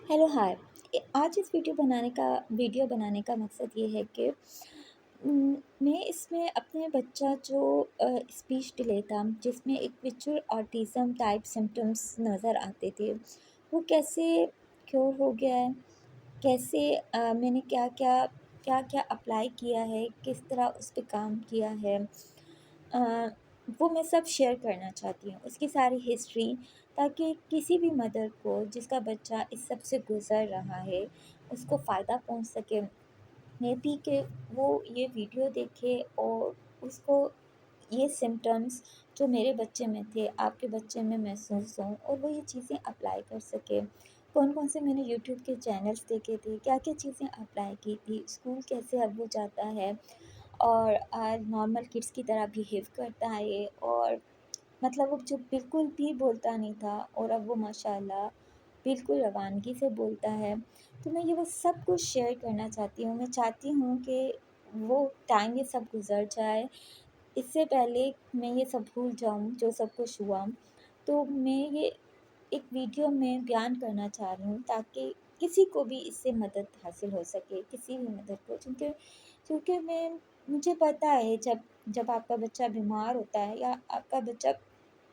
Hello hi. आज इस video बनाने का मकसद ये है कि मैं इसमें अपने बच्चा जो स्पीच डिले था जिसमें एक विजुअल ऑटिज़म टाइप सिम्टम्स नज़र आते थे, वो कैसे क्योर हो गया है, कैसे मैंने क्या-क्या अप्लाई किया है, किस तरह उस पे काम किया है। अ, वो मैं सब शेयर करना चाहती हूँ, उसकी सारी हिस्ट्री, ताकि किसी भी मदर को जिसका बच्चा इस सब से गुज़र रहा है, उसको फ़ायदा पहुँच सके। मे बी कि वो ये वीडियो देखे और उसको ये सिम्पटम्स जो मेरे बच्चे में थे, आपके बच्चे में महसूस हों और वो ये चीज़ें अप्लाई कर सके। कौन-कौन से मैंने यूट्यूब के चैनल्स देखे थे, क्या-क्या चीज़ें अप्लाई की थी, स्कूल कैसे अब वो जाता है और नॉर्मल किड्स की तरह बिहेव करता है ये, और मतलब वो जो बिल्कुल भी बोलता नहीं था और अब वो माशाल्लाह बिल्कुल रवानगी से बोलता है। तो मैं ये वो सब कुछ शेयर करना चाहती हूँ। मैं चाहती हूँ कि वो टाइम ये सब गुज़र जाए, इससे पहले मैं ये सब भूल जाऊँ जो सब कुछ हुआ। तो मैं ये एक वीडियो में बयान करना चाह रही हूँ ताकि किसी को भी इससे मदद हासिल हो सके, किसी भी मदद को, क्योंकि क्योंकि मैं मुझे पता है जब जब आपका बच्चा बीमार होता है या आपका बच्चा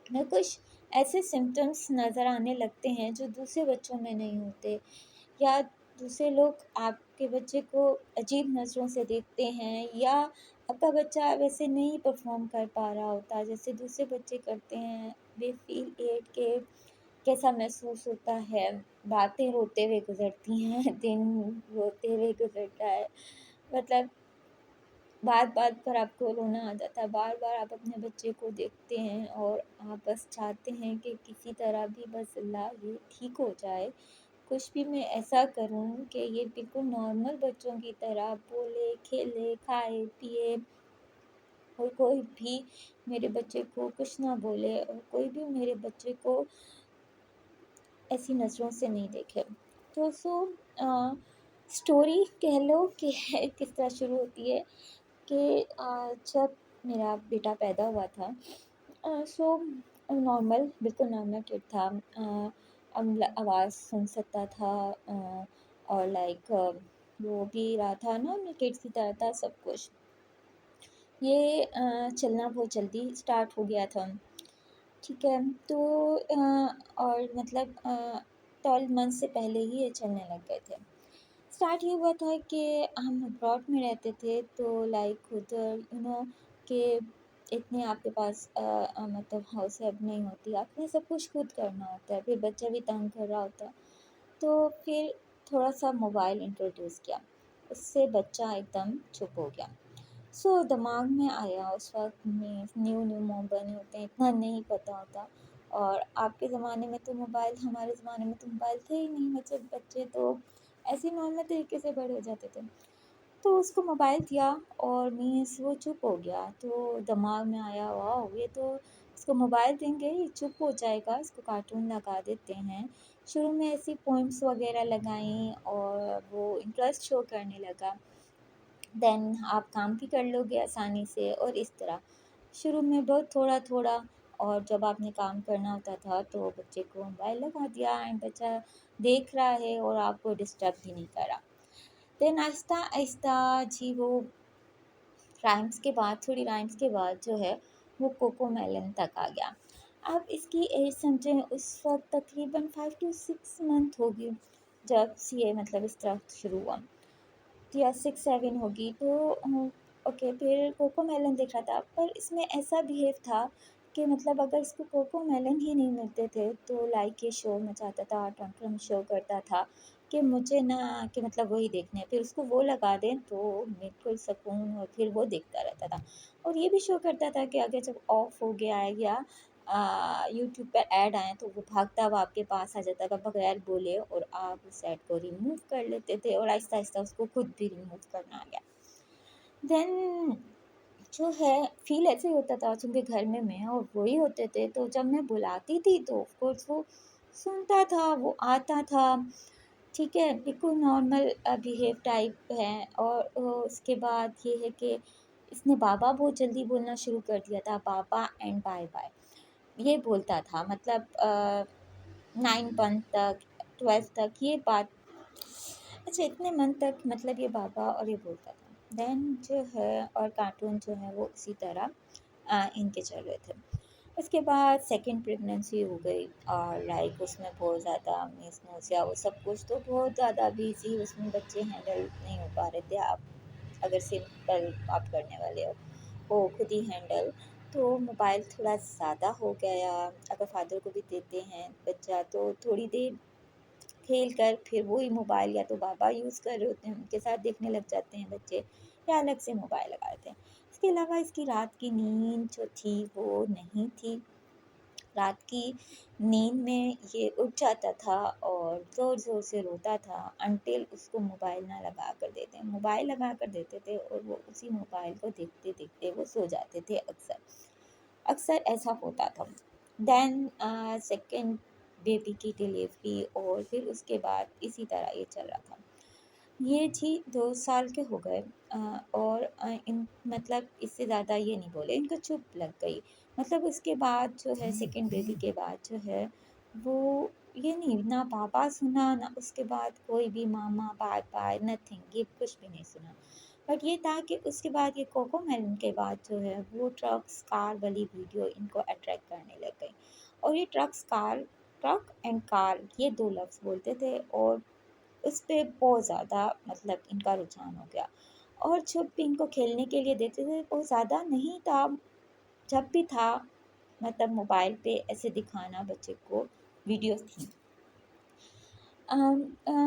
में कुछ ऐसे सिम्पटम्स नज़र आने लगते हैं जो दूसरे बच्चों में नहीं होते, या दूसरे लोग आपके बच्चे को अजीब नज़रों से देखते हैं, या आपका बच्चा वैसे नहीं परफॉर्म कर पा रहा होता जैसे दूसरे बच्चे करते हैं। दे फील इट के कैसा महसूस होता है, बातें रोते हुए गुजरती हैं दिन रोते हुए गुजरता है। मतलब बात-बात पर आपको रोना आ जाता है, बार-बार आप अपने बच्चे को देखते हैं और आप बस चाहते हैं कि किसी तरह भी बस अल्लाह ये ठीक हो जाए। कुछ भी मैं ऐसा करूँ कि ये बिल्कुल नॉर्मल बच्चों की तरह बोले, खेले, खाए-पिए, और कोई भी मेरे बच्चे को कुछ ना बोले और कोई भी मेरे बच्चे को ऐसी नज़रों से नहीं देखे। तो स्टोरी कह लो कि किस तरह शुरू होती है कि जब मेरा बेटा पैदा हुआ था, नॉर्मल, बिल्कुल नॉर्मल किड था। आवाज़ सुन सकता था, और लाइक वो भी रहा था, नॉर्मल किड्स की तरह था सब कुछ। ये चलना बहुत जल्दी स्टार्ट हो गया था। ठीक है, तो और मतलब 12 मंथ से पहले ही ये चलने लग गए थे। स्टार्ट ये हुआ था कि हम अब्रॉड में रहते थे, तो लाइक उधर कि इतने आपके पास मतलब हाउस हेल्प नहीं होती, आपने सब कुछ खुद करना होता है, फिर बच्चा भी तंग कर रहा होता है। तो फिर थोड़ा-सा मोबाइल इंट्रोड्यूस किया, उससे बच्चा एकदम चुप हो गया। दिमाग में आया उस वक़्त में, न्यू-न्यू मॉम बने होते हैं, इतना नहीं पता होता, और आपके ज़माने में तो मोबाइल, हमारे ज़माने में तो मोबाइल थे ही नहीं, मतलब बच्चे तो ऐसे ही नॉर्मल तरीके से बड़े हो जाते थे। तो उसको मोबाइल दिया और मीन्स वो चुप हो गया, तो दिमाग में आया वाओ! ये तो इसको मोबाइल देंगे, ये चुप हो जाएगा, इसको कार्टून लगा देते हैं। शुरू में ऐसी पोएम्स वग़ैरह लगाईं और वो इंटरेस्ट शो करने लगा। देन आप काम भी कर लोगे आसानी से, और इस तरह शुरू में बहुत थोड़ा-थोड़ा, और जब आपने काम करना होता था तो बच्चे को मोबाइल लगा दिया एंड बच्चा देख रहा है और आपको डिस्टर्ब भी नहीं कर रहा। देन आहिस्ता-आहिस्ता जी वो राइम्स के बाद जो है वो कोकोमेलन तक आ गया। अब इसकी एज समझें उस वक़्त तकरीबन 5 टू 6 मंथ होगी जब से ये मतलब इस तरह शुरू हुआ। या 6-7 होगी, तो ओके, फिर कोकोमेलन देखा था, पर इसमें ऐसा बिहेव था कि मतलब अगर इसको कोकोमेलन ही नहीं मिलते थे तो लाइक ये शोर मचाता था, टॉन्ट्रम शो करता था कि मुझे ना, कि मतलब वही देखने हैं, फिर उसको वो लगा दें तो बिल्कुल सुकून, और फिर वो देखता रहता था। और ये भी शो करता था कि अगर जब ऑफ हो गया है या यूट्यूब पर ऐड आएँ तो वो भागता हुआ आपके पास आ जाता था बगैर बोले, और आप उस ऐड को रिमूव कर लेते थे, और आहिस्ता-आहिस्ता उसको खुद भी रिमूव करना आ गया। देन जो है फ़ील ऐसे ही होता था चूँकि घर में मैं और वो ही होते थे, तो जब मैं बुलाती थी तो ऑफ़ कोर्स वो सुनता था, वो आता था, ठीक है? बिल्कुल नॉर्मल बिहेव टाइप है, और उसके बाद ये है कि इसने बाबा बहुत जल्दी बोलना शुरू कर दिया था, बाबा बाय-बाय। ये बोलता था, मतलब 9 मंथ तक 12th तक ये बात, अच्छा इतने मंथ तक मतलब ये बाबा और ये बोलता था। देन जो है और कार्टून जो है वो उसी तरह इनके चल रहे थे। उसके बाद सेकंड प्रेगनेंसी हो गई और लाइक उसमें बहुत ज़्यादा मिस या वो सब कुछ, तो बहुत ज़्यादा बिजी उसमें बच्चे हैंडल नहीं हो पा रहे थे। आप अगर सिंपल आप करने वाले हो वो खुद ही हैंडल, तो मोबाइल थोड़ा ज़्यादा हो गया। अगर फादर को भी देते हैं बच्चा तो थोड़ी देर खेल कर फिर वही मोबाइल या तो बाबा यूज़ कर रहे होते हैं उनके साथ देखने लग जाते हैं बच्चे, या अलग से मोबाइल लगा देते हैं। इसके अलावा इसकी रात की नींद जो थी वो नहीं थी। रात की नींद में ये उठ जाता था और ज़ोर ज़ोर से रोता था अनटिल उसको मोबाइल ना लगा कर देते। मोबाइल लगा कर देते थे और वो उसी मोबाइल को देखते देखते वो सो जाते थे। अक्सर अक्सर ऐसा होता था। देन सेकंड बेबी की डिलीवरी और फिर उसके बाद इसी तरह ये चल रहा था। ये जी 2 साल के हो गए और इन मतलब इससे ज़्यादा ये नहीं बोले, इनको चुप लग गई। मतलब उसके बाद जो है सेकंड बेबी के बाद जो है वो ये नहीं, ना पापा सुना ना उसके बाद कोई भी मामा बाय बाय नथिंग, ये कुछ भी नहीं सुना। बट ये था कि उसके बाद ये कोकोमेलन के बाद जो है वो ट्रक्स कार वाली वीडियो इनको अट्रैक्ट करने लग गई। और ये ट्रक एंड कार ये 2 लफ्ज़ बोलते थे और उस पे बहुत ज़्यादा मतलब इनका रुझान हो गया। और जब भी इनको खेलने के लिए देते थे वो ज़्यादा नहीं था, जब भी था मतलब मोबाइल पे ऐसे दिखाना बच्चे को वीडियोस थी।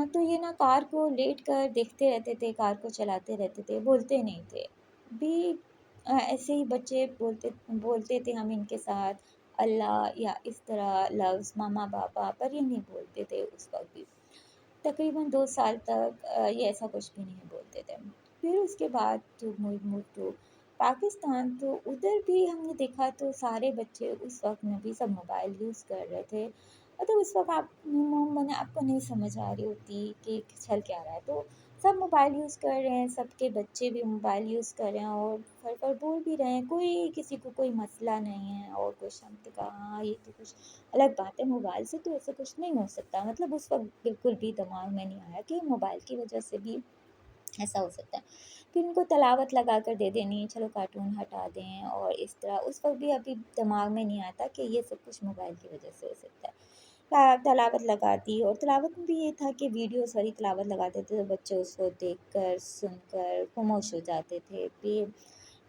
तो ये ना कार को लेट कर देखते रहते थे, कार को चलाते रहते थे, बोलते नहीं थे। भी ऐसे ही बच्चे बोलते बोलते थे हम इनके साथ अल्लाह या इस तरह लफ्ज़ मामा पापा, पर ये नहीं बोलते थे उस वक़्त भी। तकरीबन 2 साल तक ये ऐसा कुछ भी नहीं बोलते थे। फिर उसके बाद जो मूव टू पाकिस्तान, तो उधर भी हमने देखा तो सारे बच्चे उस वक़्त में भी सब मोबाइल यूज़ कर रहे थे। मतलब उस वक़्त आप मैंने आपको नहीं समझ आ रही होती कि चल क्या रहा है, तो सब मोबाइल यूज़ कर रहे हैं, सबके बच्चे भी मोबाइल यूज़ कर रहे हैं और फर बोल भी रहे हैं, कोई किसी को कोई मसला नहीं है। और कुछ हमने कहा हाँ, ये तो कुछ अलग बात है, मोबाइल से तो ऐसा कुछ नहीं हो सकता। मतलब उस वक़्त बिल्कुल भी दिमाग में नहीं आया कि मोबाइल की वजह से भी ऐसा हो सकता है। फिर उनको तलावत लगा कर दे देनी, चलो कार्टून हटा दें और इस तरह उस वक़्त भी अभी दिमाग में नहीं आता कि ये सब कुछ मोबाइल की वजह से हो सकता है। तलावत लगा दी और तलावत में भी ये था कि वीडियोज़ वाली तलावत लगा देते थे, बच्चे उसको देखकर, सुनकर खामोश हो जाते थे। फिर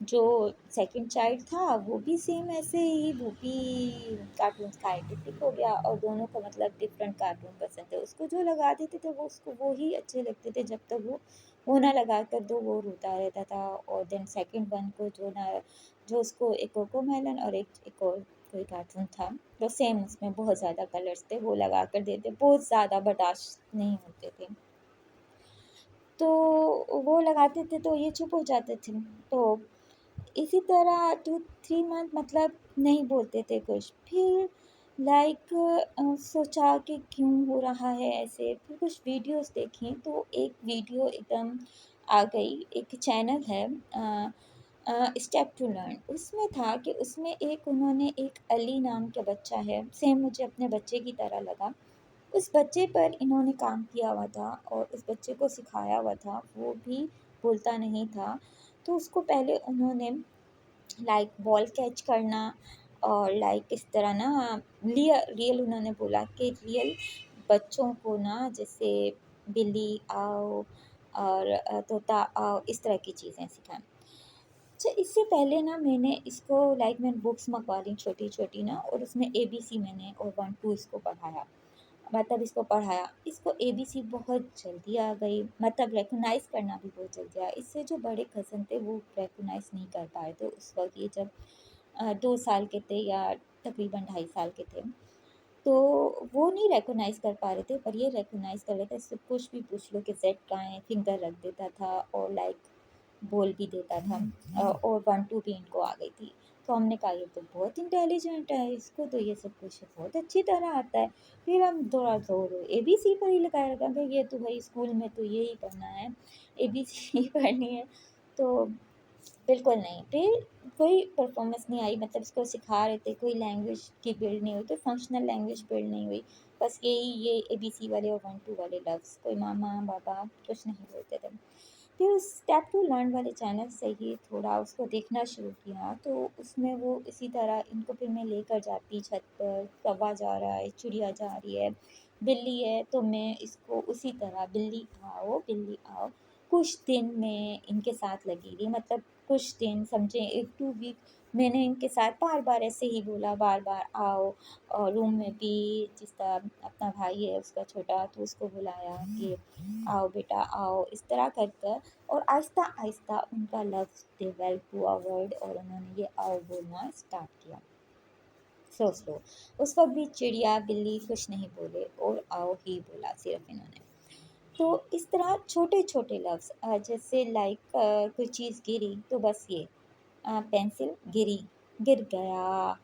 जो सेकंड चाइल्ड था वो भी सेम ऐसे ही, वो भी कार्टून्स का एडिक्ट हो गया और दोनों को मतलब डिफरेंट कार्टून पसंद है। उसको जो लगा देते थे वो उसको वो ही अच्छे लगते थे, जब तक वो ना लगा कर दो वो रोता रहता था। और देन सेकंड वन को जो उसको एक कोकोमेलन और एक और कोई कार्टून था, तो सेम उसमें बहुत ज़्यादा कलर्स थे, वो लगा कर देते, बहुत ज़्यादा बर्दाश्त नहीं होते थे। तो वो लगाते थे तो ये चुप हो जाते थे। तो इसी तरह 2-3 मंथ मतलब नहीं बोलते थे कुछ। फिर लाइक सोचा कि क्यों हो रहा है ऐसे, फिर कुछ वीडियोज़ देखी तो एक वीडियो एकदम आ गई, एक चैनल है स्टेप टू लर्न, उसमें था कि उसमें एक उन्होंने एक अली नाम का बच्चा है, सेम मुझे अपने बच्चे की तरह लगा। उस बच्चे पर इन्होंने काम किया हुआ था और उस बच्चे को सिखाया हुआ था, वो भी बोलता नहीं था। तो उसको पहले उन्होंने लाइक बॉल कैच करना और लाइक इस तरह ना रियल उन्होंने बोला कि रियल बच्चों को ना जैसे बिल्ली आओ और तोता आओ, इस तरह की चीज़ें सिखाएं। अच्छा इससे पहले ना मैंने इसको लाइक मैंने बुक्स मंगवा ली छोटी छोटी ना, और उसमें ABC मैंने और 1-2 इसको पढ़ाया, मतलब इसको पढ़ाया। इसको ABC बहुत जल्दी आ गई, मतलब रिकॉग्नाइज़ करना भी बहुत जल्दी आया। इससे जो बड़े कज़न थे वो रिकॉग्नाइज़ नहीं कर पाए थे उस वक़्त, ये जब 2 साल के थे या तकरीबन 2.5 साल के थे। तो वो नहीं रिकॉग्नाइज़ कर पा रहे थे, पर ये रिकॉग्नाइज़ कर लेता, इससे कुछ भी पूछ लो कि ज़ेड कहाँ है, फिंगर रख देता था और लाइक बोल भी देता था। और 1-2 भी इनको आ गई थी। तो हमने कहा ये तो बहुत इंटेलिजेंट है, इसको तो ये सब कुछ बहुत अच्छी तरह आता है। फिर हम थोड़ा ज़ोर ABC पर ही लगाया रखा कि ये तो भाई स्कूल में तो यही पढ़ना है, ABC ही पढ़नी है। तो بالکल नहीं। फिर कोई परफॉर्मेंस नहीं आई, मतलब इसको सिखा रहे थे, कोई लैंग्वेज की बिल्ड नहीं हुई, कोई फंक्शनल लैंग्वेज बिल्ड नहीं हुई। बस यही ये ABC वाले और 1 2 वाले लफ्ज़, कोई मामा पापा कुछ नहीं बोलते थे। फिर उस स्टेप टू लर्न वाले चैनल से ही थोड़ा उसको देखना शुरू किया, तो उसमें वो इसी तरह इनको फिर मैं लेकर जाती छत पर, कौवा जा रहा है, चिड़िया जा रही है, बिल्ली है, तो मैं इसको उसी तरह बिल्ली आओ। कुछ दिन मैं इनके साथ लगी रही, मतलब कुछ दिन समझें 1 2 वीक मैंने इनके साथ बार-बार ऐसे ही बोला, बार-बार आओ। और रूम में भी जिस तरह अपना भाई है उसका छोटा, तो उसको बुलाया कि आओ बेटा आओ, इस तरह कर कर और आहिस्ता-आहिस्ता उनका लफ्ज़ डेवलप हुआ वर्ड, और उन्होंने ये आओ बोलना स्टार्ट किया। सोच लो, उस वक़्त भी चिड़िया, बिल्ली कुछ नहीं बोले और आओ ही बोला सिर्फ़ इन्होंने। तो इस तरह छोटे-छोटे लफ्ज़, जैसे लाइक कोई चीज़ गिरी तो बस ये पेंसिल गिरी, गिर गया,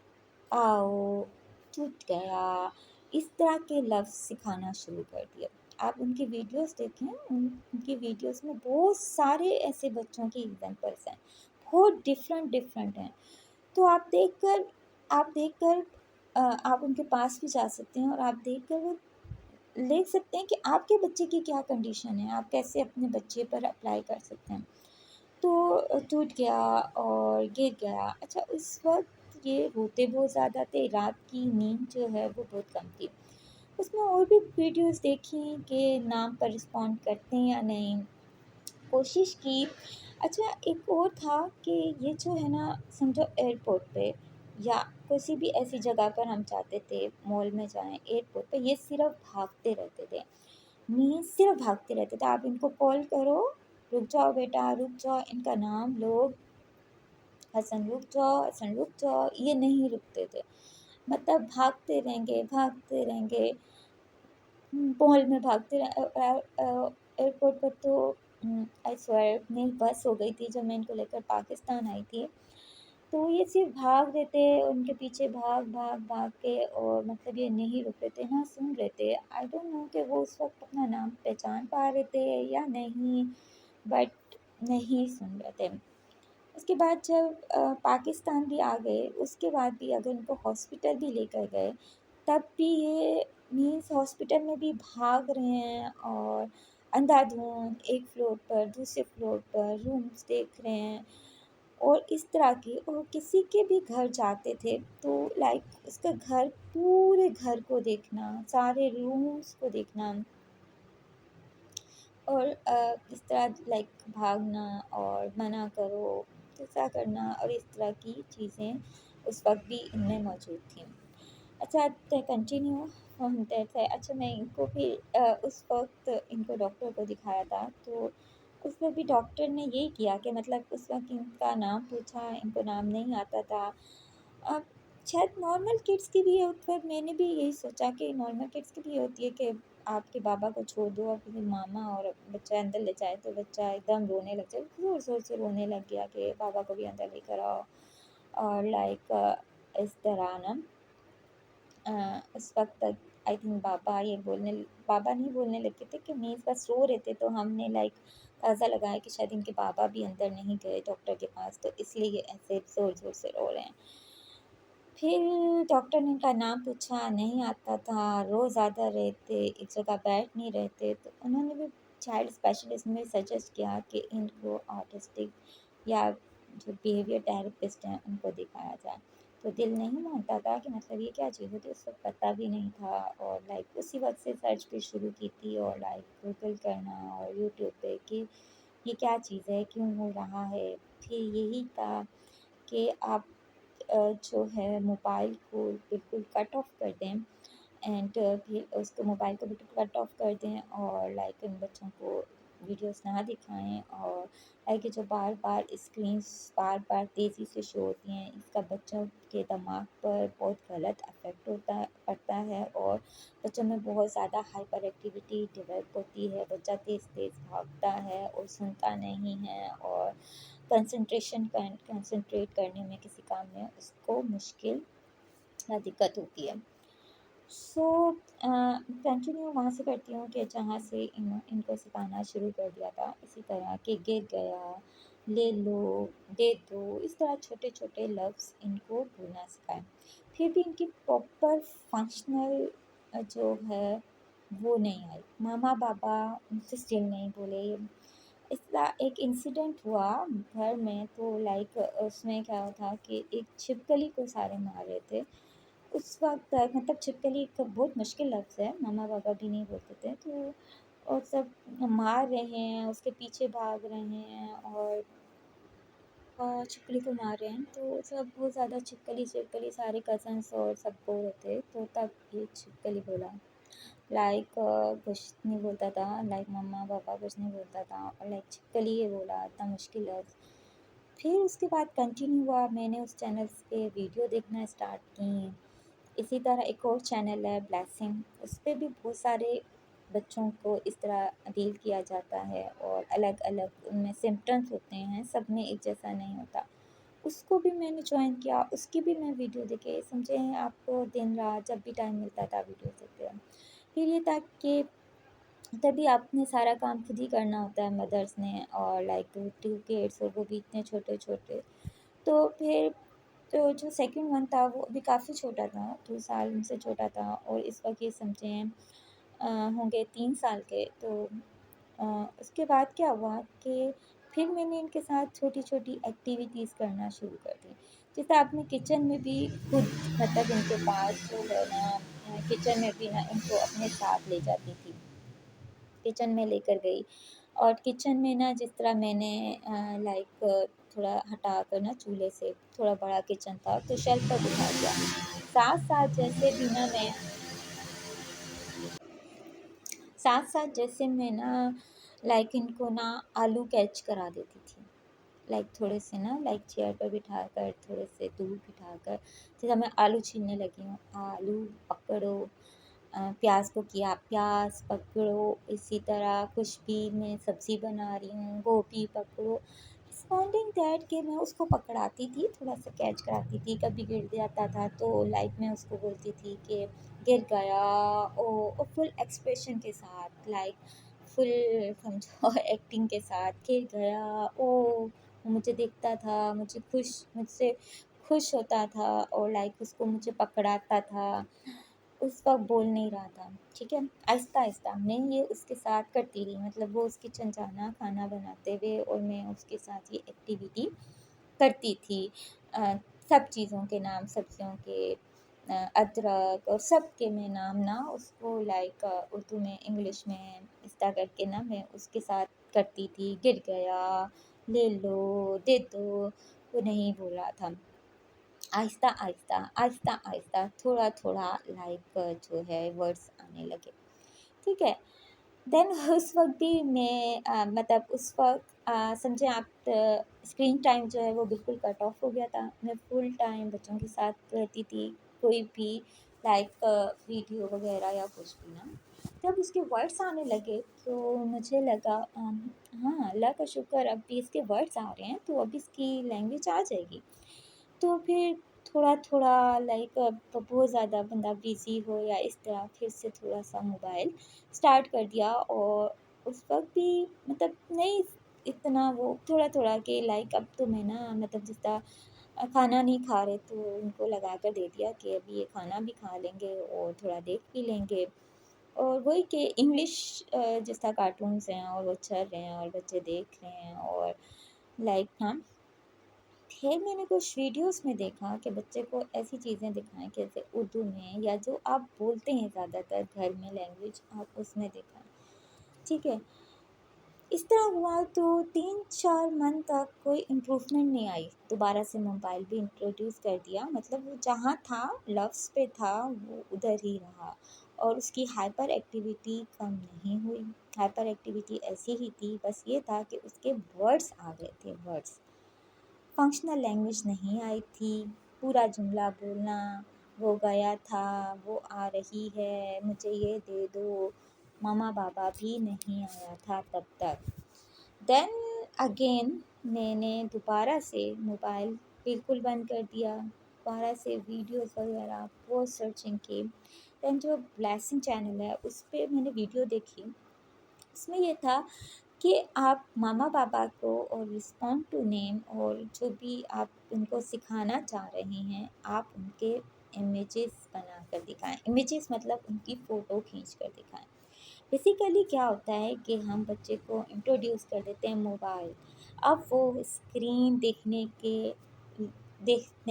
आओ, टूट गया, इस तरह के लफ्ज़ सिखाना शुरू कर दिए। आप उनकी वीडियोज़ देखें, उनकी वीडियोज़ में बहुत सारे ऐसे बच्चों की एग्ज़ाम्पल्स हैं, बहुत डिफ़रेंट हैं। तो आप देखकर आप उनके पास भी जा सकते हैं और आप देखकर वो देख सकते हैं कि आपके बच्चे की क्या कंडीशन है, आप कैसे अपने बच्चे पर अप्लाई कर सकते हैं। तो टूट गया और गिर गया। अच्छा, उस वक़्त ये रोते बहुत ज़्यादा थे, रात की नींद जो है वो बहुत कम थी। उसमें और भी वीडियोज़ देखी कि नाम पर रिस्पॉन्ड करते हैं या नहीं, कोशिश की। अच्छा, एक और था कि ये जो है ना, समझो एयरपोर्ट पे या किसी भी ऐसी जगह पर हम जाते थे, मॉल में जाएँ, एयरपोर्ट पे, ये सिर्फ़ भागते रहते थे। मीन्स सिर्फ़ भागते रहते थे। आप इनको कॉल करो, रुक जाओ बेटा, रुक जाओ, इनका नाम लो, हसन रुक जाओ, ये नहीं रुकते थे। मतलब भागते रहेंगे, मॉल में एयरपोर्ट पर तो आई स्वेयर मेरी बस हो गई थी जब मैं इनको लेकर पाकिस्तान आई थी। तो ये सिर्फ़ भाग रहे थे, उनके पीछे भाग के, और मतलब ये नहीं रुक रहे थे, ना सुन रहे थे। आई डोंट नो कि वो उस वक़्त अपना नाम पहचान पा रहे थे या नहीं, बट नहीं सुन रहे थे। उसके बाद जब पाकिस्तान भी आ गए, उसके बाद भी अगर इनको हॉस्पिटल भी लेकर गए, तब भी ये मीन्स हॉस्पिटल में भी भाग रहे हैं, और अंधाधुंध एक फ्लोर पर, दूसरे फ्लोर पर रूम्स देख रहे हैं, और इस तरह की। और किसी के भी घर जाते थे तो लाइक उसका घर, पूरे घर को देखना, सारे रूम्स को देखना, और इस तरह लाइक भागना और मना करो, गुस्सा करना, और इस तरह की चीज़ें उस वक़्त भी इनमें मौजूद थीं। अच्छा, तो कंटिन्यू फ्रॉम दैट है। अच्छा, मैं इनको भी उस वक़्त इनको डॉक्टर को दिखाया था, तो उस वक़्त भी डॉक्टर ने यही किया कि मतलब उस वक़्त इनका नाम पूछा, इनको नाम नहीं आता था। अब शायद नॉर्मल किड्स की भी है, उस वक़्त मैंने भी यही सोचा कि नॉर्मल किड्स की भी होती है कि आपके बाबा को छोड़ दो और किसी मामा, और बच्चा अंदर ले जाए तो बच्चा एकदम रोने लग जाए, ज़ोर-ज़ोर से रोने लग गया कि बाबा को भी अंदर लेकर आओ, और लाइक इस तरह ना उस वक़्त तक आई थिंक बाबा नहीं बोलने लगे थे, कि मीन्स बस रो रहे थे, तो हमने लाइक अंदाज़ा लगाया कि शायद इनके बाबा भी अंदर नहीं गए डॉक्टर के पास, तो इसलिए ये ऐसे ज़ोर-ज़ोर से रो रहे हैं। फिर डॉक्टर ने इनका नाम पूछा, नहीं आता था, रो ज़्यादा रहे थे, एक जगह बैठ नहीं रहे थे, तो उन्होंने भी चाइल्ड स्पेशलिस्ट में सजेस्ट किया कि इनको ऑटिस्टिक या जो बिहेवियर थेरेपिस्ट हैं उनको दिखाया जाए। तो दिल नहीं मानता था कि मतलब ये क्या चीज़ होती है, उस वक़्त पता भी नहीं था, और लाइक उसी वक़्त से सर्च भी शुरू की थी, और लाइक गूगल करना और यूट्यूब पे कि ये क्या चीज़ है, क्यों हो रहा है। फिर यही था कि आप जो है मोबाइल को बिल्कुल कट ऑफ कर दें, एंड फिर उसको मोबाइल को बिल्कुल कट ऑफ कर दें, और लाइक उन बच्चों को वीडियोस ना दिखाएं, और लाइक ये जो बार बार स्क्रीन्स बार बार तेज़ी से शो होती हैं, इसका बच्चों के दिमाग पर बहुत गलत इफ़ेक्ट पड़ता है, और बच्चों में बहुत ज़्यादा हाइपर एक्टिविटी डेवलप होती है, बच्चा तेज़ तेज़ भागता है और सुनता नहीं है, और कंसंट्रेट करने में किसी काम में उसको मुश्किल या दिक्कत होती है। सो कंटिन्यू वहाँ से करती हूँ कि जहाँ से इनको सिखाना शुरू कर दिया था, इसी तरह कि गिर गया, ले लो, दे दो, इस तरह छोटे छोटे लफ्ज़ इनको बोलना सिखाएं। फिर भी इनकी प्रॉपर फंक्शनल जो है वो नहीं आई। मामा पापा मुझसे स्टिल नहीं बोले। इसका एक इंसिडेंट हुआ घर में, तो लाइक उसमें क्या था कि एक छिपकली को सारे मार रहे थे उस वक्त। मतलब छिपकली एक बहुत मुश्किल लफ्ज़ है, मामा पापा भी नहीं बोलते थे। तो और सब मार रहे हैं, उसके पीछे भाग रहे हैं और छिपकली को मार रहे हैं। तो सब बहुत ज़्यादा छिपकली छिपकली सारे कज़न्स और सब बोल रहे थे। तो तब ये छिपकली बोला, लाइक कुछ नहीं बोलता था, लाइक मम्मा पापा कुछ नहीं बोलता था, और लाइक छिपकली ये बोला, इतना मुश्किल लफ्ज़। फिर उसके बाद कंटिन्यू हुआ, मैंने उस चैनल पे वीडियो देखना स्टार्ट की। इसी तरह एक और चैनल है ब्लेसिंग, उस पे भी बहुत सारे बच्चों को इस तरह डील किया जाता है और अलग अलग उनमें सिम्टम्स होते हैं, सब में एक जैसा नहीं होता। उसको भी मैंने ज्वाइन किया, उसकी भी मैं वीडियो देखे, समझे आपको दिन रात जब भी टाइम मिलता था वीडियो देखते हैं। फिर ये था कि तभी आपने सारा काम खुद ही करना होता है मदर्स ने, और लाइक 2 किड्स और वो भी इतने छोटे छोटे। तो फिर तो जो सेकंड वन था वो अभी काफ़ी छोटा था, 2 साल उनसे छोटा था, और इस वक्त ये समझें होंगे 3 साल के। तो उसके बाद क्या हुआ कि फिर मैंने इनके साथ छोटी छोटी एक्टिविटीज़ करना शुरू कर दी। जैसे आपने किचन में भी खुद, मतलब इनके पास जो है ना किचन में भी ना इनको अपने साथ ले जाती थी, किचन में लेकर गई। और किचन में ना जिस तरह मैंने लाइक थोड़ा हटा कर ना चूल्हे से, थोड़ा बड़ा किचन था तो शेल्फ पर बिठा दिया। साथ साथ जैसे भी ना मैं साथ साथ जैसे मैं ना लाइक इनको ना आलू कैच करा देती थी। लाइक थोड़े से ना लाइक चेयर पर बिठा कर, थोड़े से दूर बिठा कर, जैसे मैं आलू छीलने लगी हूँ, आलू पकड़ो। प्याज को किया, प्याज पकड़ो। इसी तरह कुछ भी मैं सब्ज़ी बना रही हूँ, गोभी पकड़ो। रिस्पॉन्डिंग दैट कि मैं उसको पकड़ाती थी, थोड़ा सा कैच कराती थी। कभी गिर जाता था तो लाइक मैं उसको बोलती थी कि गिर गया, ओ, और फुल एक्सप्रेशन के साथ, लाइक फुल समझो एक्टिंग के साथ, गिर गया, ओ। वो मुझे देखता था, मुझसे खुश होता था, और लाइक उसको मुझे पकड़ाता था। उस वक़्त बोल नहीं रहा था, ठीक है? आहिस्ता-आहिस्ता मैं ये उसके साथ करती रही, मतलब वो उस किचन जाना, खाना बनाते हुए, और मैं उसके साथ ये एक्टिविटी करती थी। अ, सब चीज़ों के नाम, सब्जियों के, अदरक और सब के मैं नाम ना उसको लाइक उर्दू में, इंग्लिश में इस तरह करके ना मैं उसके साथ करती थी। गिर गया, ले लो, दे दो, वो नहीं बोल रहा था। आहिस्ता आहिस्ता आहिस्ता आहिस्ता थोड़ा थोड़ा लाइक जो है वर्ड्स आने लगे, ठीक है? देन उस वक्त भी मैं मतलब उस वक्त समझे आप, स्क्रीन टाइम जो है वो बिल्कुल कट ऑफ हो गया था। मैं फुल टाइम बच्चों के साथ रहती थी, कोई भी लाइक वीडियो वगैरह या कुछ भी ना। जब उसके वर्ड्स आने लगे तो मुझे लगा हाँ, अल्लाह का शुक्र, अब भी इसके वर्ड्स आ रहे हैं तो अब इसकी लैंग्वेज आ जाएगी। तो फिर थोड़ा-थोड़ा लाइक बहुत ज़्यादा बंदा बिज़ी हो या इस तरह, फिर से थोड़ा-सा मोबाइल स्टार्ट कर दिया। और उस वक़्त भी मतलब नहीं इतना वो, थोड़ा-थोड़ा कि लाइक अब तो मैं ना मतलब जिस तरह खाना नहीं खा रहे तो उनको लगा कर दे दिया कि अभी ये खाना भी खा लेंगे और थोड़ा देख भी लेंगे। और वही कि इंग्लिश जिस तरह कार्टून्स हैं और वो चल रहे हैं और बच्चे देख रहे हैं, और लाइक हाँ, फिर मैंने कुछ वीडियोस में देखा कि बच्चे को ऐसी चीज़ें दिखाएं जैसे उर्दू में, या जो आप बोलते हैं ज़्यादातर घर में लैंग्वेज, आप उसमें दिखाएं, ठीक है? इस तरह हुआ तो 3-4 मंथ तक कोई इम्प्रूवमेंट नहीं आई। दोबारा से मोबाइल भी इंट्रोड्यूस कर दिया, मतलब वो जहाँ था लव्स पे था वो उधर ही रहा, और उसकी हाइपर एक्टिविटी कम नहीं हुई। हाइपर एक्टिविटी ऐसी ही थी, बस ये था कि उसके वर्ड्स आ गए थे, वर्ड्स, फंक्शनल लैंग्वेज नहीं आई थी। पूरा जुमला बोलना, वो गया था, वो आ रही है, मुझे ये दे दो, मामा बाबा भी नहीं आया था तब तक। देन अगेन मैंने दोबारा से मोबाइल बिल्कुल बंद कर दिया, दोबारा से वीडियोस वगैरह बहुत सर्चिंग की। देन जो ब्लेसिंग चैनल है उस पे मैंने वीडियो देखी, उसमें ये था کہ آپ ماما پاپا کو اور رسپونڈ ٹو نیم اور جو بھی آپ ان کو سکھانا چاہ رہے ہیں آپ ان کے امیجز بنا کر دکھائیں. امیجز مطلب ان کی فوٹو کھینچ کر دکھائیں. بیسیکلی کیا ہوتا ہے کہ ہم بچے کو انٹروڈیوس کر دیتے ہیں موبائل. اب وہ اسکرین دیکھنے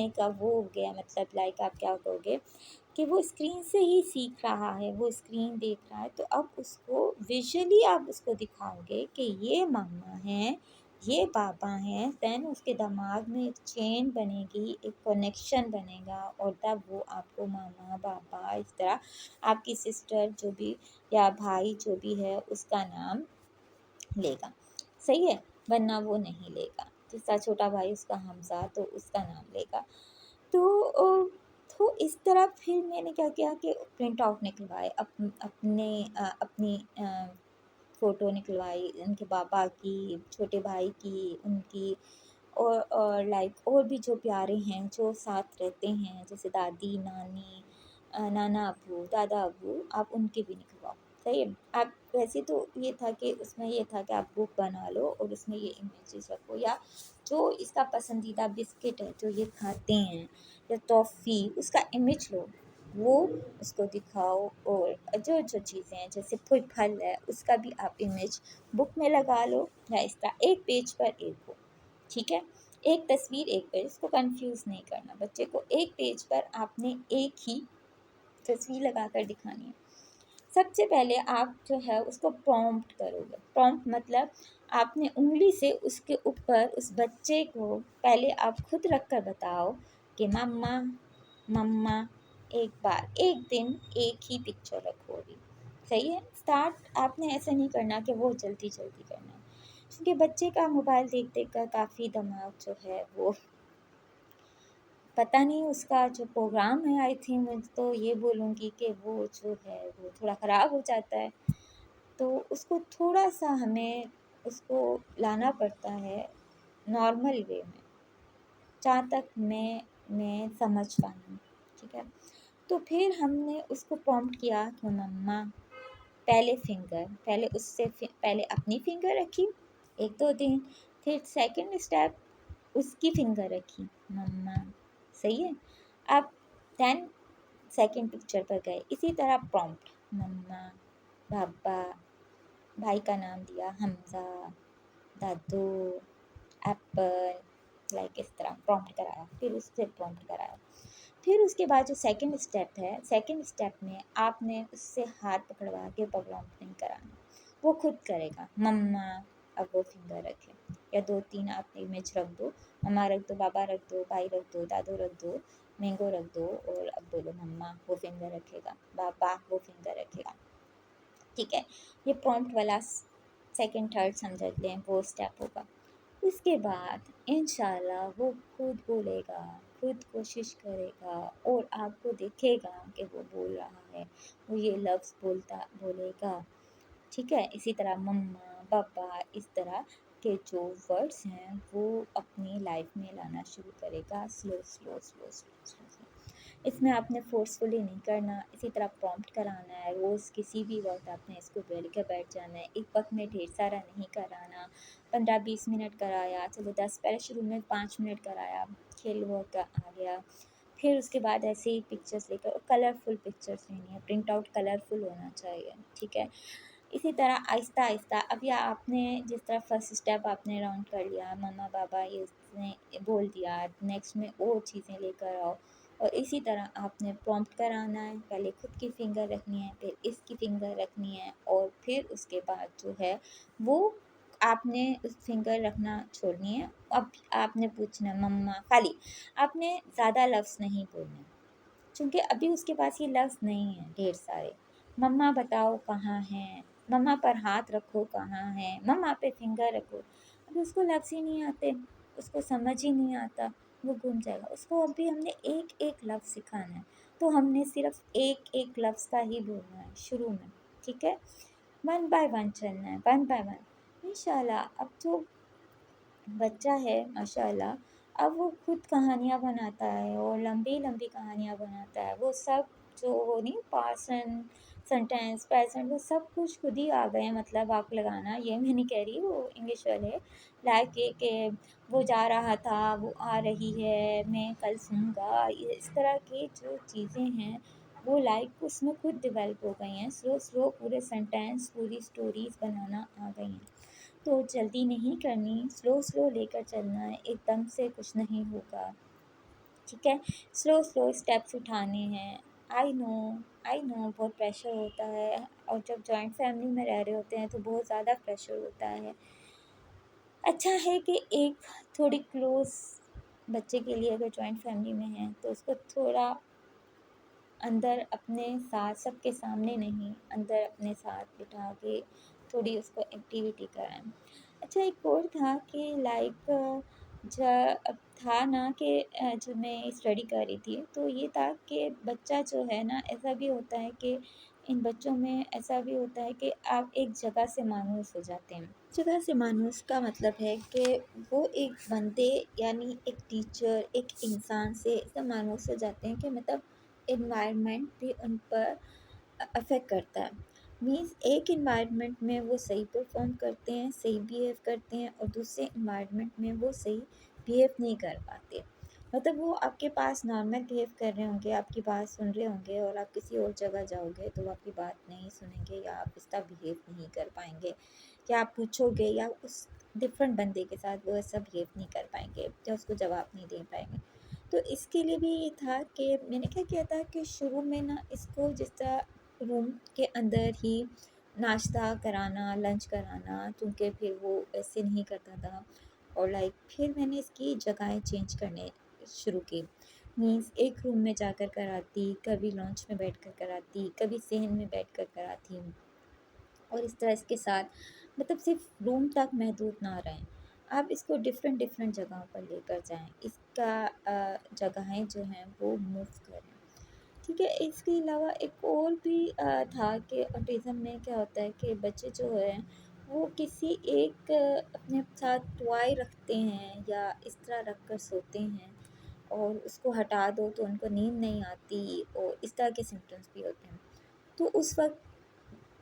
کا وہ ہو گیا، مطلب لائک آپ کیا کہو گے کہ وہ اسکرین سے ہی سیکھ رہا ہے، وہ اسکرین دیکھ رہا ہے. تو اب اس کو ویژولی آپ اس کو دکھاؤ گے کہ یہ ماما ہیں، یہ پاپا ہیں، دین اس کے دماغ میں ایک چین بنے گی، ایک کنیکشن بنے گا، اور تب وہ آپ کو ماما پاپا اس طرح آپ کی سسٹر جو بھی یا بھائی جو بھی ہے اس کا نام لے گا. صحیح ہے، ورنہ وہ نہیں لے گا. جس کا چھوٹا بھائی اس کا حمزہ تو اس کا نام لے گا. تو تو اس طرح پھر میں نے کیا کیا کہ پرنٹ آؤٹ نکلوائے اپنی فوٹو نکلوائی ان کے پاپا کی، چھوٹے بھائی کی، ان کی، اور لائک اور بھی جو پیارے ہیں جو ساتھ رہتے ہیں جیسے دادی نانی، نانا ابو، دادا ابو، آپ ان کے بھی نکلواؤ. صحیح ہے. آپ ویسے تو یہ تھا کہ اس میں یہ تھا کہ آپ بک بنا لو اور اس میں یہ امیجز رکھو، یا جو اس کا پسندیدہ بسکٹ ہے جو یہ کھاتے ہیں یا ٹافی، اس کا امیج لو، وہ اس کو دکھاؤ. اور جو جو چیزیں ہیں جیسے کوئی پھل ہے اس کا بھی آپ امیج بک میں لگا لو، یا اس کا ایک پیج پر ایک ہو. ٹھیک ہے، ایک تصویر ایک پیج، اس کو کنفیوز نہیں کرنا. بچے کو ایک پیج پر آپ نے ایک ہی تصویر لگا کر دکھانی ہے. سب سے پہلے آپ جو ہے اس کو پرومپٹ کرو گے. پرومپٹ مطلب آپ نے انگلی سے اس کے اوپر اس بچے کو پہلے آپ خود رکھ کر بتاؤ کہ مما مما ایک بار ایک دن ایک ہی پکچر رکھو گی. صحیح ہے. اسٹارٹ آپ نے ایسا نہیں کرنا کہ وہ جلدی جلدی کرنا ہے، کیونکہ بچے کا موبائل دیکھ دیکھ کر کافی دماغ جو ہے وہ پتہ نہیں اس کا جو پروگرام ہے، آئی تھنک میں تو یہ بولوں گی کہ وہ جو ہے وہ تھوڑا خراب ہو جاتا ہے. تو اس کو تھوڑا سا ہمیں اس کو لانا پڑتا ہے نارمل وے میں، جہاں تک میں سمجھ پائی ہوں. ٹھیک ہے. تو پھر ہم نے اس کو پرومپٹ کیا کہ مما پہلے اس سے پہلے اپنی فنگر رکھی ایک دو دن، پھر سیکنڈ اسٹیپ اس کی فنگر رکھی مما. صحیح ہے. اب دین سیکنڈ پکچر پر گئے. اسی طرح پرومپٹ مما پاپا، بھائی کا نام دیا حمزہ، دادو، ایپل، لائک اس طرح پرومپٹ کرایا. پھر اس سے پرومپٹ کرایا. پھر اس کے بعد جو سیکنڈ اسٹیپ ہے، سیکنڈ اسٹیپ میں آپ نے اس سے ہاتھ پکڑوا کے پرومپٹ نہیں کرانا، وہ خود کرے گا مما. اب وہ فنگر رکھے یا دو تین آپ امیج رکھ دو، مما رکھ دو، بابا رکھ دو، بھائی رکھ دو، دادو رکھ دو، مینگو رکھ دو، اور اب بولو مما، وہ فنگر رکھے گا، بابا وہ فنگر رکھے گا. ٹھیک ہے. یہ پرومپٹ والا سیکنڈ تھرڈ سمجھ لیں وہ اسٹیپ ہوگا. اس کے بعد انشاءاللہ وہ خود بولے گا، خود کوشش کرے گا، اور آپ کو دیکھے گا کہ وہ بول رہا ہے، وہ یہ لفظ بولے گا. ٹھیک ہے. اسی طرح مما پاپا، اس طرح کے جو ورڈز ہیں وہ اپنی لائف میں لانا شروع کرے گا سلو سلو سلو سلو سلو سلو. اس میں آپ نے فورسفلی نہیں کرنا. اسی طرح پرومپٹ کرانا ہے روز کسی بھی وقت آپ نے اس کو بیٹھ کے بیٹھ جانا ہے. ایک وقت میں ڈھیر سارا نہیں کرانا. 15-20 منٹ کرایا، چلو 10، پہلے شروع میں 5 منٹ کرایا، کھیل ورک آ گیا. پھر اس کے بعد ایسے ہی پکچرس لے کر، کلرفل پکچرس لینی ہے، پرنٹ آؤٹ کلرفل ہونا چاہیے. ٹھیک ہے. اسی طرح آہستہ آہستہ اب یا آپ نے جس طرح فرسٹ اسٹیپ آپ نے راؤنڈ کر لیا، ماما بابا یہ اس نے بول دیا، نیکسٹ میں اور چیزیں لے کر آؤ. اور اسی طرح آپ نے پرومپٹ کرانا ہے. پہلے خود کی فنگر رکھنی ہے، پھر اس کی فنگر رکھنی ہے، اور پھر اس کے بعد جو ہے وہ آپ نے اس فنگر رکھنا چھوڑنی ہے. اب آپ نے پوچھنا مما خالی، آپ نے زیادہ لفظ نہیں بولنے چونکہ ابھی اس کے پاس یہ لفظ نہیں ہیں ڈھیر سارے. مما بتاؤ کہاں ہیں، مما پر ہاتھ رکھو کہاں ہیں، مما پہ فنگر رکھو. ابھی اس کو لفظ ہی نہیں آتے، اس کو سمجھ ہی نہیں آتا، وہ گم جائے گا. اس کو ابھی ہم نے ایک ایک لفظ سکھانا ہے، تو ہم نے صرف ایک ایک لفظ کا ہی بولنا ہے شروع میں. ٹھیک ہے. 1 by 1 چلنا ہے، 1 by 1. انشاءاللہ اب جو بچہ ہے ماشاءاللہ اب وہ خود کہانیاں بناتا ہے، اور لمبی لمبی کہانیاں بناتا ہے. وہ سب جو وہ نہیں پارسن सेंटेंस प्रेजेंट वो सब कुछ खुद ही आ गए हैं, मतलब वाक लगाना, ये मैं नहीं कह रही, वो इंग्लिश वाले लाइक ये कि वो जा रहा था, वो आ रही है, मैं कल सुनूंगा, ये इस तरह की जो चीज़ें हैं वो लाइक उसमें खुद डेवलप हो गई हैं। स्लो स्लो पूरे सेंटेंस पूरी स्टोरीज बनाना आ गई हैं। तो जल्दी नहीं करनी, स्लो स्लो लेकर चलना है, एकदम से कुछ नहीं होगा, ठीक है। स्लो स्लो स्टेप्स उठाने हैं। आई नो बहुत प्रेशर होता है, और जब जॉइंट फैमिली में रह रहे होते हैं तो बहुत ज़्यादा प्रेशर होता है। अच्छा है कि एक थोड़ी क्लोज बच्चे के लिए अगर जॉइंट फैमिली में है तो उसको थोड़ा अंदर अपने साथ, सबके सामने नहीं, अंदर अपने साथ बिठा के थोड़ी उसको एक्टिविटी कराएं। अच्छा एक और था कि लाइक जब था ना कि जब मैं स्टडी कर रही थी तो ये था कि बच्चा जो है ना, ऐसा भी होता है कि इन बच्चों में ऐसा भी होता है कि आप एक जगह से मायूस हो जाते हैं। जगह से मायूस का मतलब है कि वो एक बंदे यानी एक टीचर एक इंसान से ऐसा मायूस हो जाते हैं कि मतलब इन्वायरमेंट भी उन पर अफेक्ट करता है। मीन्स एक इन्वायरमेंट में वो सही परफॉर्म करते हैं, सही बिहेव करते हैं, और दूसरे इन्वायरमेंट में वो सही बिहेव नहीं कर पाते। मतलब वो आपके पास नॉर्मल बिहेव कर रहे होंगे, आपकी बात सुन रहे होंगे, और आप किसी और जगह जाओगे तो वो आपकी बात नहीं सुनेंगे, या आप इसका बिहेव नहीं कर पाएंगे, या आप पूछोगे या उस डिफरेंट बंदे के साथ वो ऐसा बिहेव नहीं कर पाएंगे, या उसको जवाब नहीं दे पाएंगे। तो इसके लिए भी ये था कि मैंने क्या किया था कि शुरू में ना इसको जिस तरह रूम के अंदर ही नाश्ता कराना, लंच कराना, क्योंकि फिर वो ऐसे नहीं करता था, और लाइक फिर मैंने इसकी जगहें चेंज करने शुरू की। मीन्स एक रूम में जाकर कराती, कभी लॉन्च में बैठ कर कराती, कभी सहन में बैठ कर कराती, और इस तरह इसके साथ मतलब सिर्फ रूम तक महदूद ना रहें, आप इसको डिफरेंट डिफरेंट जगहों पर लेकर जाएं, इसका जगहें जो हैं वो मूव करें, ठीक है। इसके अलावा एक और भी था कि ऑटिज़म में क्या होता है कि बच्चे जो हैं वो किसी एक अपने साथ टॉय रखते हैं, या इस तरह रख कर सोते हैं, और उसको हटा दो तो उनको नींद नहीं आती, और इस तरह के सिम्टम्स भी होते हैं। तो उस वक्त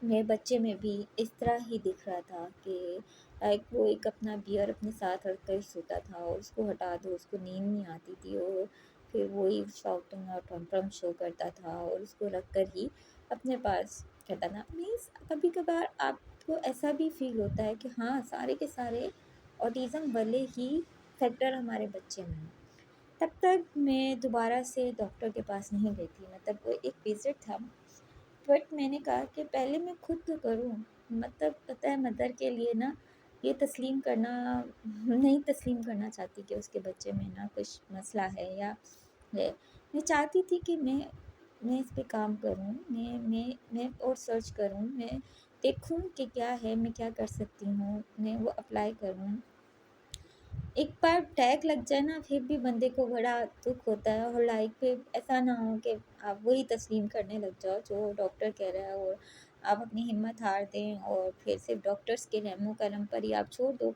मेरे बच्चे में भी इस तरह ही दिख रहा था कि लाइक वो एक अपना बियर अपने साथ रख कर सोता था, और उसको हटा दो उसको नींद नहीं आती थी, और फिर वही शॉटिंग और टॉन्ट्रम शो करता था, और उसको रख कर ही अपने पास कहता था। मीन्स कभी कभार आपको ऐसा भी फील होता है कि हाँ, सारे के सारे ऑटिज़म वाले ही फैक्टर हमारे बच्चे में हैं। तब तक मैं दोबारा से डॉक्टर के पास नहीं गई थी, मतलब वो एक विज़िट था, बट मैंने कहा कि पहले मैं खुद तो करूँ। मतलब पता है, मदर के लिए ना ये तस्लीम करना, नहीं तस्लीम करना चाहती कि उसके बच्चे में ना कुछ मसला है या है। मैं चाहती थी कि मैं इस पे काम करूँ, मैं और सर्च करूँ, मैं देखूँ कि क्या है, मैं क्या कर सकती हूँ, मैं वो अप्लाई करूँ। एक बार टैग लग जाए ना फिर भी बंदे को बड़ा दुख होता है, और लाइक फिर ऐसा ना हो कि आप वही तस्लीम करने लग जाओ जो डॉक्टर कह रहा है, और आप अपनी हिम्मत हार दें, और फिर सिर्फ डॉक्टर्स के रहमो करम पर ही आप छोड़ दो।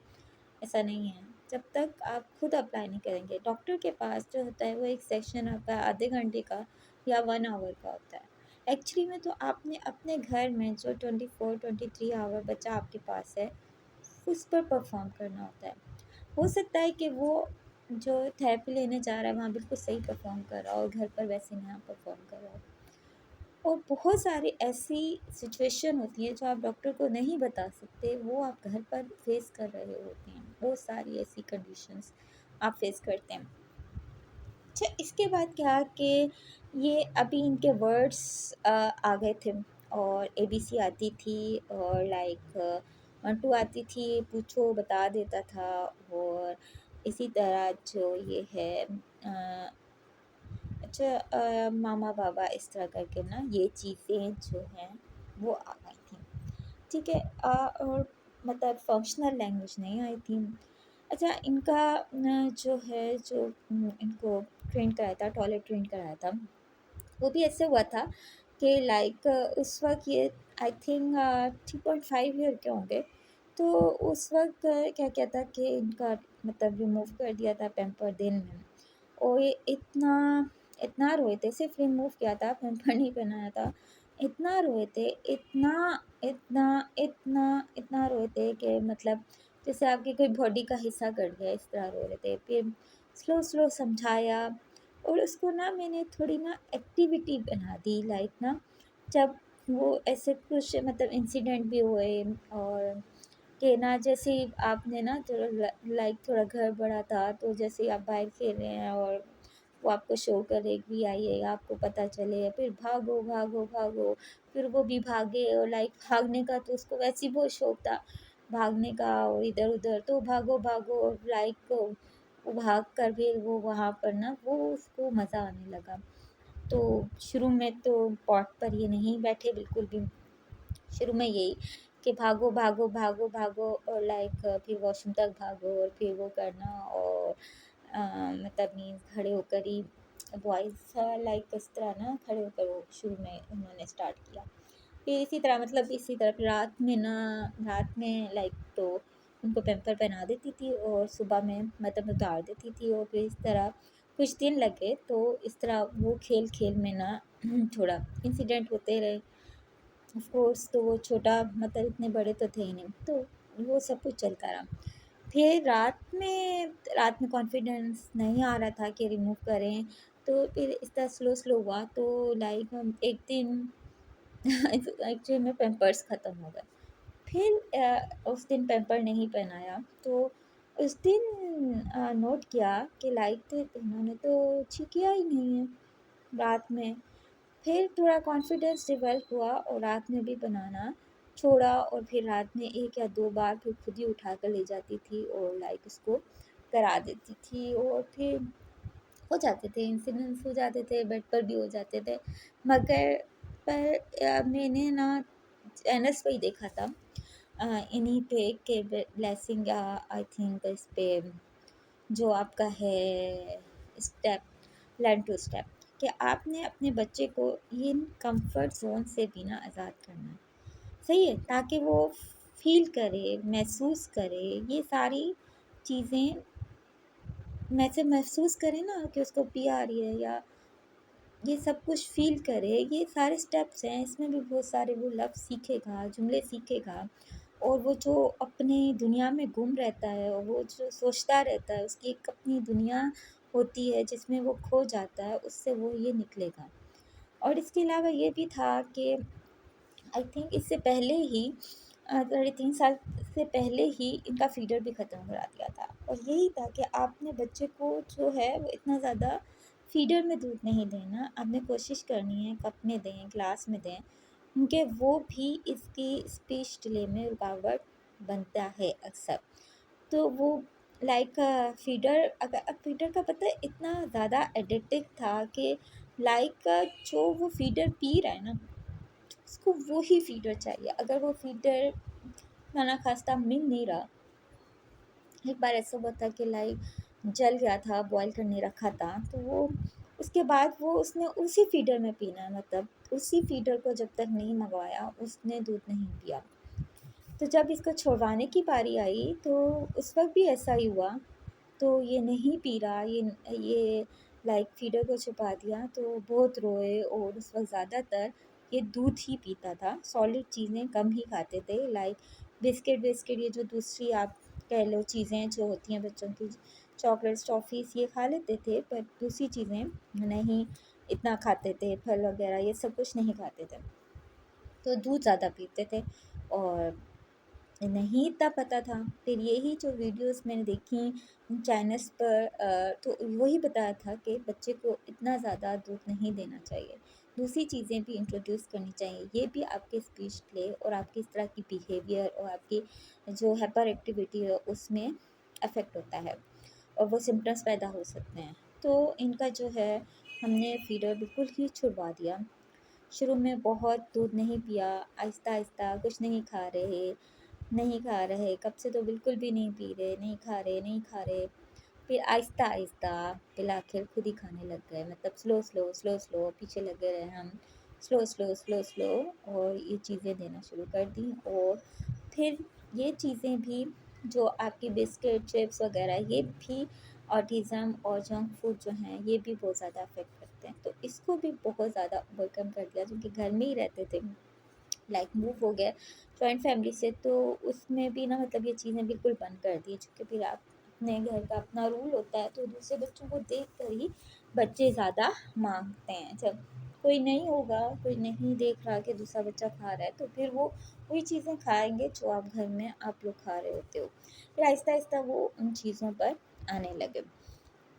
ऐसा नहीं है, जब तक आप खुद अप्लाई नहीं करेंगे। डॉक्टर के पास जो होता है वो एक सेशन आपका आधे घंटे का या 1 आवर का होता है। एक्चुअली में तो आपने अपने घर में जो 24-23 आवर बच्चा आपके पास है उस पर परफॉर्म करना होता है। हो सकता है कि वो जो थेरेपी लेने जा रहा है वहाँ बिल्कुल सही परफॉर्म कर रहा हो, और घर पर वैसे ना परफॉर्म कर रहा हो। और बहुत सारी ऐसी सिचुएशन होती है जो आप डॉक्टर को नहीं बता सकते, वो आप घर पर फेस कर रहे होते हैं, बहुत सारी ऐसी कंडीशंस आप फेस करते हैं। अच्छा इसके बाद क्या कि ये अभी इनके वर्ड्स आ गए थे, और एबीसी आती थी, और लाइक 1 2 आती थी, पूछो बता देता था, और इसी तरह जो ये है अच्छा मामा बाबा इस तरह करके ना ये चीज़ें जो हैं वो आ गई थी, ठीक है। और मतलब फंक्शनल लैंग्वेज नहीं आई थी। अच्छा इनका जो है जो इनको ट्रेन कराया था, टॉयलेट ट्रेन कराया था, वो भी ऐसे हुआ था कि लाइक उस वक्त ये आई थिंक 3.5 ईयर के होंगे। तो उस वक्त क्या क्या था कि इनका मतलब रिमूव कर दिया था पैम्पर दिन में, और ये इतना इतना रोए थे, सिर्फ रिमूव किया था, पैम्पर नहीं पहनाया था। اتنا روئے تھے، اتنا اتنا اتنا اتنا روئے تھے کہ مطلب جیسے آپ کی کوئی باڈی کا حصہ کٹ گیا، اس طرح رو رہے تھے۔ پھر سلو سلو سمجھایا، اور اس کو نا میں نے تھوڑی نا ایکٹیویٹی بنا دی، لائک نا جب وہ ایسے کچھ مطلب انسیڈنٹ بھی ہوئے، اور کہ نا جیسے آپ نے نا لائک تھوڑا گھر بڑا تھا، تو جیسے آپ باہر کھیل رہے ہیں اور وہ آپ کو شو کرے بھی آئیے، آپ کو پتہ چلے، پھر بھاگو بھاگو بھاگو، پھر وہ بھی بھاگے، اور لائک بھاگنے کا تو اس کو ویسے ہی بہت شوق تھا بھاگنے کا، اور ادھر ادھر، تو بھاگو بھاگو، لائک وہ بھاگ کر پھر وہ وہاں پر نا وہ اس کو مزہ آنے لگا۔ تو شروع میں تو پاٹ پر یہ نہیں بیٹھے بالکل بھی، شروع میں یہی کہ بھاگو بھاگو بھاگو بھاگو، اور لائک پھر واش روم تک بھاگو، اور پھر وہ کرنا، اور مطلب مینس کھڑے ہو کر ہی بوائز لائک اس طرح نا کھڑے ہو کر وہ شروع میں انہوں نے اسٹارٹ کیا۔ پھر اسی طرح مطلب اسی طرح پھر رات میں لائک تو ان کو پیمپر پہنا دیتی تھی، اور صبح میں مطلب اتار دیتی تھی، اور پھر اس طرح کچھ دن لگے، تو اس طرح وہ کھیل کھیل میں نا تھوڑا انسیڈنٹ ہوتے رہے۔ آف کورس تو وہ چھوٹا مطلب اتنے بڑے تو تھے ہی نہیں، تو وہ سب کچھ چلتا رہا۔ پھر رات میں کانفیڈنس نہیں آ رہا تھا کہ ریموو کریں، تو پھر اس طرح سلو سلو ہوا، تو لائک ایک دن ایکچولی میں پیمپرس ختم ہو گئے، پھر اس دن پیمپر نہیں پہنایا، تو اس دن نوٹ کیا کہ لائک انہوں نے تو کیا ہی نہیں ہے رات میں۔ پھر تھوڑا کانفیڈنس ڈیولپ ہوا، اور رات میں بھی بنانا چھوڑا، اور پھر رات میں 1 یا 2 بار پھر خود ہی اٹھا کر لے جاتی تھی، اور لائک اس کو کرا دیتی تھی، اور پھر ہو جاتے تھے انسیڈنٹس، ہو جاتے تھے بیڈ پر بھی ہو جاتے تھے، مگر میں نے نا چینلس پہ ہی دیکھا تھا، انہیں پہ کہ بلیسنگ آئی تھنک اس پہ جو آپ کا ہے اسٹیپ لرن ٹو اسٹیپ، کہ آپ نے اپنے بچے کو ان کمفرٹ زون سے بھی نا آزاد کرنا ہے، صحیح ہے، تاکہ وہ فیل کرے، محسوس کرے، یہ ساری چیزیں محسوس کرے نا کہ اس کو پی آ رہی ہے، یا یہ سب کچھ فیل کرے۔ یہ سارے سٹیپس ہیں، اس میں بھی بہت سارے وہ لفظ سیکھے گا، جملے سیکھے گا، اور وہ جو اپنے دنیا میں گم رہتا ہے، اور وہ جو سوچتا رہتا ہے، اس کی ایک اپنی دنیا ہوتی ہے جس میں وہ کھو جاتا ہے، اس سے وہ یہ نکلے گا۔ اور اس کے علاوہ یہ بھی تھا کہ آئی تھنک اس سے پہلے ہی 3 سال سے پہلے ہی ان کا فیڈر بھی ختم کرا دیا تھا، اور یہی تھا کہ آپ نے بچے کو جو ہے وہ اتنا زیادہ فیڈر میں دودھ نہیں دینا، آپ نے کوشش کرنی ہے کپ میں دیں، گلاس میں دیں، کیونکہ وہ بھی اس کی اسپیچ ڈیلے میں رکاوٹ بنتا ہے اکثر۔ تو وہ لائک فیڈر کا پتہ اتنا زیادہ ایڈکٹیو تھا کہ لائک جو وہ فیڈر پی رہا ہے نا، اس کو وہی فیڈر چاہیے، اگر وہ فیڈر کھانا خاصہ مل نہیں رہا۔ ایک بار ایسا ہوا تھا کہ لائک جل گیا تھا، بوائل کرنے رکھا تھا، تو وہ اس کے بعد اس نے اسی فیڈر میں پینا ہے، مطلب اسی فیڈر کو جب تک نہیں منگوایا اس نے دودھ نہیں پیا۔ تو جب اس کو چھڑوانے کی باری آئی تو اس وقت بھی ایسا ہی ہوا، تو یہ نہیں پی رہا، یہ لائک فیڈر کو چھپا دیا، تو بہت روئے، اور اس وقت زیادہ تر یہ دودھ ہی پیتا تھا، سالڈ چیزیں کم ہی کھاتے تھے، لائک بسکٹ یہ جو دوسری آپ کہہ لو چیزیں جو ہوتی ہیں بچوں کی، چاکلیٹس ٹافیز یہ کھا لیتے تھے، پر دوسری چیزیں نہیں اتنا کھاتے تھے، پھل وغیرہ یہ سب کچھ نہیں کھاتے تھے، تو دودھ زیادہ پیتے تھے، اور نہیں اتنا پتہ تھا۔ پھر یہی جو ویڈیوز میں نے دیکھی چینلس پر، تو وہی بتایا تھا کہ بچے کو اتنا زیادہ دودھ نہیں دینا چاہیے، دوسری چیزیں بھی انٹروڈیوس کرنی چاہیے، یہ بھی آپ کے اسپیچ ڈیلے اور آپ کی اس طرح کی بیہیویئر اور آپ کی جو ہائپر ایکٹیویٹی ہے اس میں افیکٹ ہوتا ہے، اور وہ سمٹمس پیدا ہو سکتے ہیں۔ تو ان کا جو ہے ہم نے فیڈر بالکل ہی چھڑوا دیا، شروع میں بہت دودھ نہیں پیا، آہستہ آہستہ کچھ نہیں کھا رہے، کب سے تو بالکل بھی نہیں پی رہے، نہیں کھا رہے، پھر آہستہ آہستہ بالآخر خود ہی کھانے لگ گئے، مطلب سلو پیچھے لگے رہے ہم، سلو، اور یہ چیزیں دینا شروع کر دیں، اور پھر یہ چیزیں بھی جو آپ کی بسکٹ چپس وغیرہ یہ بھی آٹیزم اور جنک فوڈ جو ہیں یہ بھی بہت زیادہ افیکٹ کرتے ہیں۔ ہیں، تو اس کو بھی بہت زیادہ اوور کم کر دیا، کیونکہ گھر میں ہی رہتے تھے، لائک موو ہو گیا جوائنٹ فیملی سے، تو اس میں بھی نا مطلب یہ چیزیں بالکل بند کر دی، چونکہ پھر آپ اپنے گھر کا اپنا رول ہوتا ہے، تو دوسرے بچوں کو دیکھ کر ہی بچے زیادہ مانگتے ہیں۔ جب کوئی نہیں ہوگا، کوئی نہیں دیکھ رہا کہ دوسرا بچہ کھا رہا ہے، تو پھر وہ وہی چیزیں کھائیں گے جو آپ گھر میں آپ لوگ کھا رہے ہوتے ہو، پھر آہستہ آہستہ وہ ان چیزوں پر آنے لگے۔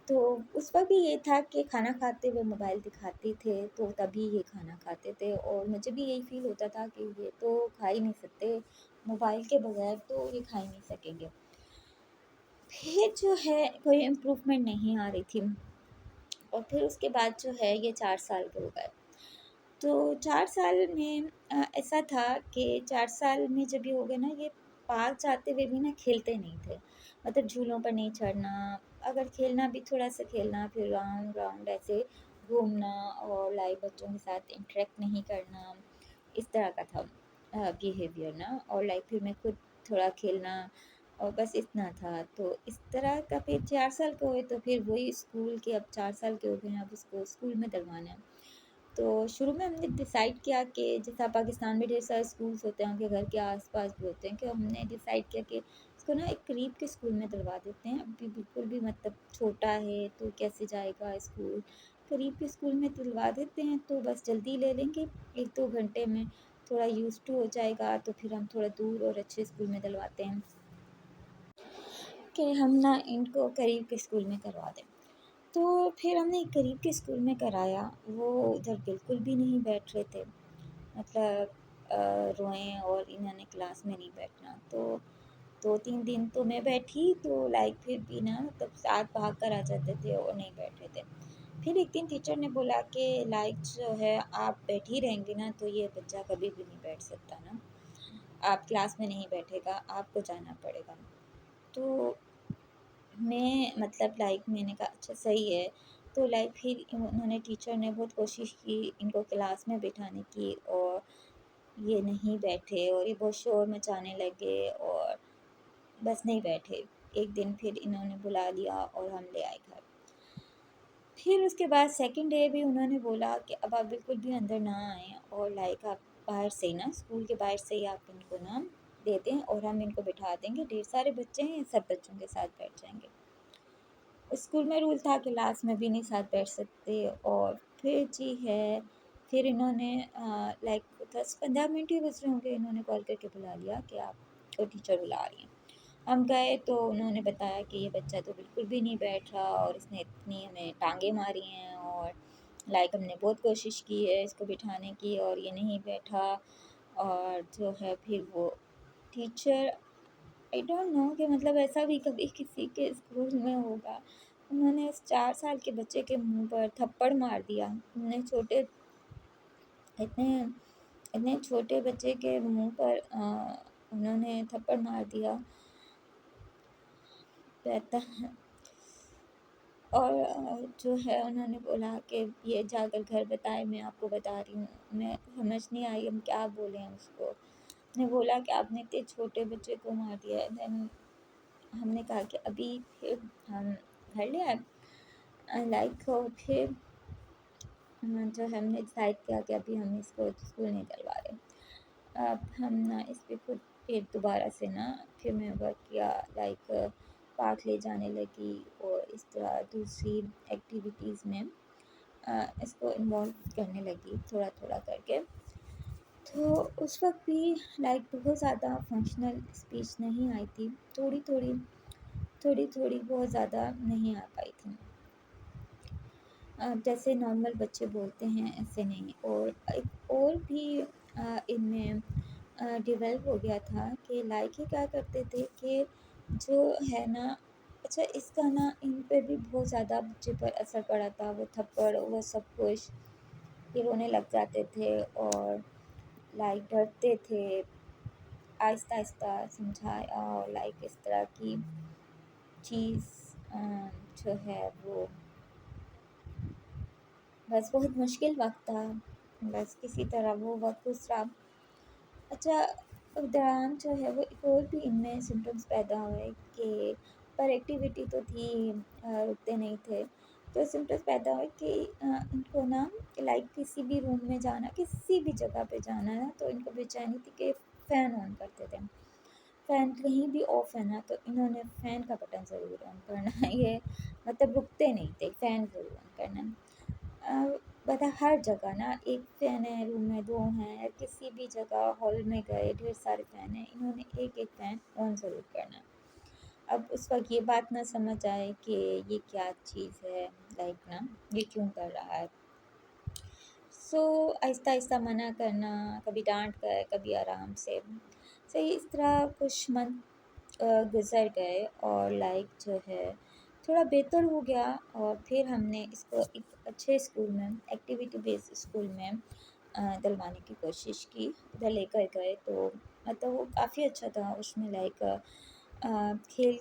تو اس وقت بھی یہ تھا کہ کھانا کھاتے ہوئے موبائل دکھاتے تھے، تو تبھی یہ کھانا کھاتے تھے، اور مجھے بھی یہی فیل ہوتا تھا کہ یہ تو کھا ہی نہیں سکتے، موبائل کے بغیر تو یہ کھا ہی نہیں سکیں گے۔ پھر جو ہے کوئی امپروومنٹ نہیں آ رہی تھی، اور پھر اس کے بعد جو ہے یہ 4 سال کے ہو گئے۔ تو 4 سال میں ایسا تھا کہ 4 سال میں جب یہ ہو گیا نا، یہ پارک جاتے ہوئے بھی نا کھیلتے نہیں تھے، مطلب جھولوں پر نہیں چڑھنا، اگر کھیلنا بھی تھوڑا سا کھیلنا، پھر راؤنڈ راؤنڈ ایسے گھومنا، اور لائک بچوں کے ساتھ انٹریکٹ نہیں کرنا، اس طرح کا تھا بیہیویئر نا، اور لائک پھر میں خود تھوڑا کھیلنا، اور بس اتنا تھا۔ تو اس طرح کا پھر 4 سال کے ہوئے، تو پھر وہی اسکول کے، اب 4 سال کے ہو گئے ہیں، اب اس کو اسکول میں ڈلوانا ہے۔ تو شروع میں ہم نے ڈیسائیڈ کیا کہ جیسا پاکستان میں ڈھیر سارے اسکولس ہوتے ہیں، ان کے گھر کے آس پاس بھی ہوتے ہیں، کہ ہم نے ڈیسائیڈ کیا کہ اس کو نا ایک قریب کے اسکول میں دلوا دیتے ہیں، ابھی بالکل بھی مطلب چھوٹا ہے تو کیسے جائے گا اسکول، قریب کے اسکول میں دلوا دیتے ہیں، تو بس جلدی لے لیں گے، 1-2 گھنٹے میں تھوڑا یوز ٹو ہو جائے گا، تو پھر ہم تھوڑا دور اور اچھے اسکول میں دلواتے ہیں کہ ہم نا ان کو قریب کے اسکول میں کروا دیں۔ تو پھر ہم نے قریب کے اسکول میں کرایا، وہ ادھر بالکل بھی نہیں بیٹھ رہے تھے، مطلب روئیں، اور انہوں نے کلاس میں نہیں بیٹھنا، تو 2-3 دن تو میں بیٹھی، تو لائک پھر بھی نا مطلب ساتھ بھاگ کر آ جاتے تھے اور نہیں بیٹھ رہے تھے۔ پھر ایک دن ٹیچر نے بولا کہ لائک جو ہے آپ بیٹھی رہیں گی نا، تو یہ بچہ کبھی بھی نہیں بیٹھ سکتا نا، آپ کلاس میں نہیں بیٹھے گا، آپ کو جانا پڑے گا۔ تو میں مطلب لائک میں نے کہا اچھا صحیح ہے، تو لائک پھر انہوں نے ٹیچر نے بہت کوشش کی ان کو کلاس میں بٹھانے کی، اور یہ نہیں بیٹھے، اور یہ بہت شور مچانے لگے، اور بس نہیں بیٹھے۔ ایک دن پھر انہوں نے بلا لیا اور ہم لے آئے گھر۔ پھر اس کے بعد سیکنڈ ڈے بھی انہوں نے بولا کہ اب آپ بالکل بھی اندر نہ آئیں، اور لائک آپ باہر سے ہی نا، اسکول کے باہر سے ہی آپ ان کو نا دے دیں، اور ہم ان کو بٹھا دیں گے، ڈھیر سارے بچے ہیں، سب بچوں کے ساتھ بیٹھ جائیں گے۔ اسکول میں رول تھا کہ کلاس میں بھی نہیں ساتھ بیٹھ سکتے، اور پھر جی ہے، پھر انہوں نے لائک 10-15 منٹ ہی گزرے ہوں گے، انہوں نے کال کر کے بلا لیا کہ آپ کو ٹیچر بلا رہی ہیں۔ ہم گئے تو انہوں نے بتایا کہ یہ بچہ تو بالکل بھی نہیں بیٹھ رہا، اور اس نے اتنی ہمیں ٹانگیں ماری ہیں، اور لائک ہم نے بہت کوشش کی ہے اس کو بٹھانے کی، اور یہ نہیں بیٹھا۔ اور جو ہے پھر وہ ٹیچر، آئی ڈونٹ نو کہ مطلب ایسا بھی کبھی کسی کے اسکول میں ہوگا، انہوں نے اس 4 سال کے بچے کے منہ پر تھپڑ مار دیا، اتنے اتنے چھوٹے بچے کے منہ پر انہوں نے تھپڑ مار دیا رہتا ہے، اور جو ہے انہوں نے بولا کہ یہ جا کر گھر بتائے، میں آپ کو بتا رہی ہوں، میں سمجھ نہیں آئی ہم کیا بولیں اس کو۔ نے بولا کہ آپ نے اتنے چھوٹے بچے کو مار دیا ہے۔ دین ہم نے کہا کہ ابھی پھر ہم گھر لے آئے، لائک پھر جو ہم نے ڈیسائڈ کیا کہ ابھی ہم اس کو اسکول نہیں ڈلوا رہے، اب ہم نا اس پہ خود پھر دوبارہ سے نا پھر میں ورک کیا، لائک پارک لے جانے لگی، اور اس طرح دوسری ایکٹیویٹیز میں اس کو انوالو کرنے لگی تھوڑا تھوڑا کر کے۔ تو اس وقت بھی لائک بہت زیادہ فنکشنل اسپیچ نہیں آئی تھی، تھوڑی تھوڑی بہت زیادہ نہیں آ پائی تھی، جیسے نارمل بچے بولتے ہیں ایسے نہیں۔ اور ایک اور بھی ان میں ڈیولپ ہو گیا تھا کہ لائک ہی کیا کرتے تھے کہ جو ہے نا، اچھا اس کا نا ان پہ بھی بہت زیادہ بچے پر اثر پڑا تھا، وہ تھپڑ وہ سب کچھ، پھر رونے لگ جاتے تھے، اور لائک ڈرتے تھے، آہستہ آہستہ سمجھایا، اور لائک اس طرح کی چیز جو ہے وہ بس بہت مشکل وقت تھا، بس کسی طرح وہ وقت گزرا۔ اچھا دوران جو ہے وہ ایک اور بھی ان میں سمٹمس پیدا ہوئے کہ پر ایکٹیویٹی تو تھی، رکتے نہیں تھے، تو سمٹمس پیدا ہوئے کہ ان کو نا لائک کسی بھی روم میں جانا، کسی بھی جگہ پہ جانا نا، تو ان کو بے چینی تھی کہ فین آن کرتے تھے، فین کہیں بھی آف ہے نا تو انہوں نے فین کا بٹن ضرور آن کرنا ہے، یہ مطلب رکتے نہیں تھے، فین ضرور آن کرنا ہے۔ بتا ہر جگہ نا ایک فین ہے، روم میں دو ہیں، یا کسی بھی جگہ ہال میں گئے ڈھیر سارے فین ہیں، انہوں نے ایک ایک فین آن ضرور کرنا ہے۔ اب اس وقت یہ بات نہ سمجھ آئے کہ یہ کیا چیز ہے، لائک نا یہ کیوں کر رہا ہے، سو آہستہ آہستہ منع کرنا، کبھی ڈانٹ کر کبھی آرام سے صحیح، اس طرح کچھ منتھ گزر گئے اور لائک جو ہے تھوڑا بہتر ہو گیا، اور پھر ہم نے اس کو ایک اچھے اسکول میں، ایکٹیویٹی بیس اسکول میں دلوانے کی کوشش کی، ادھر لے کر گئے تو مطلب وہ کافی اچھا تھا، اس میں لائک کھیل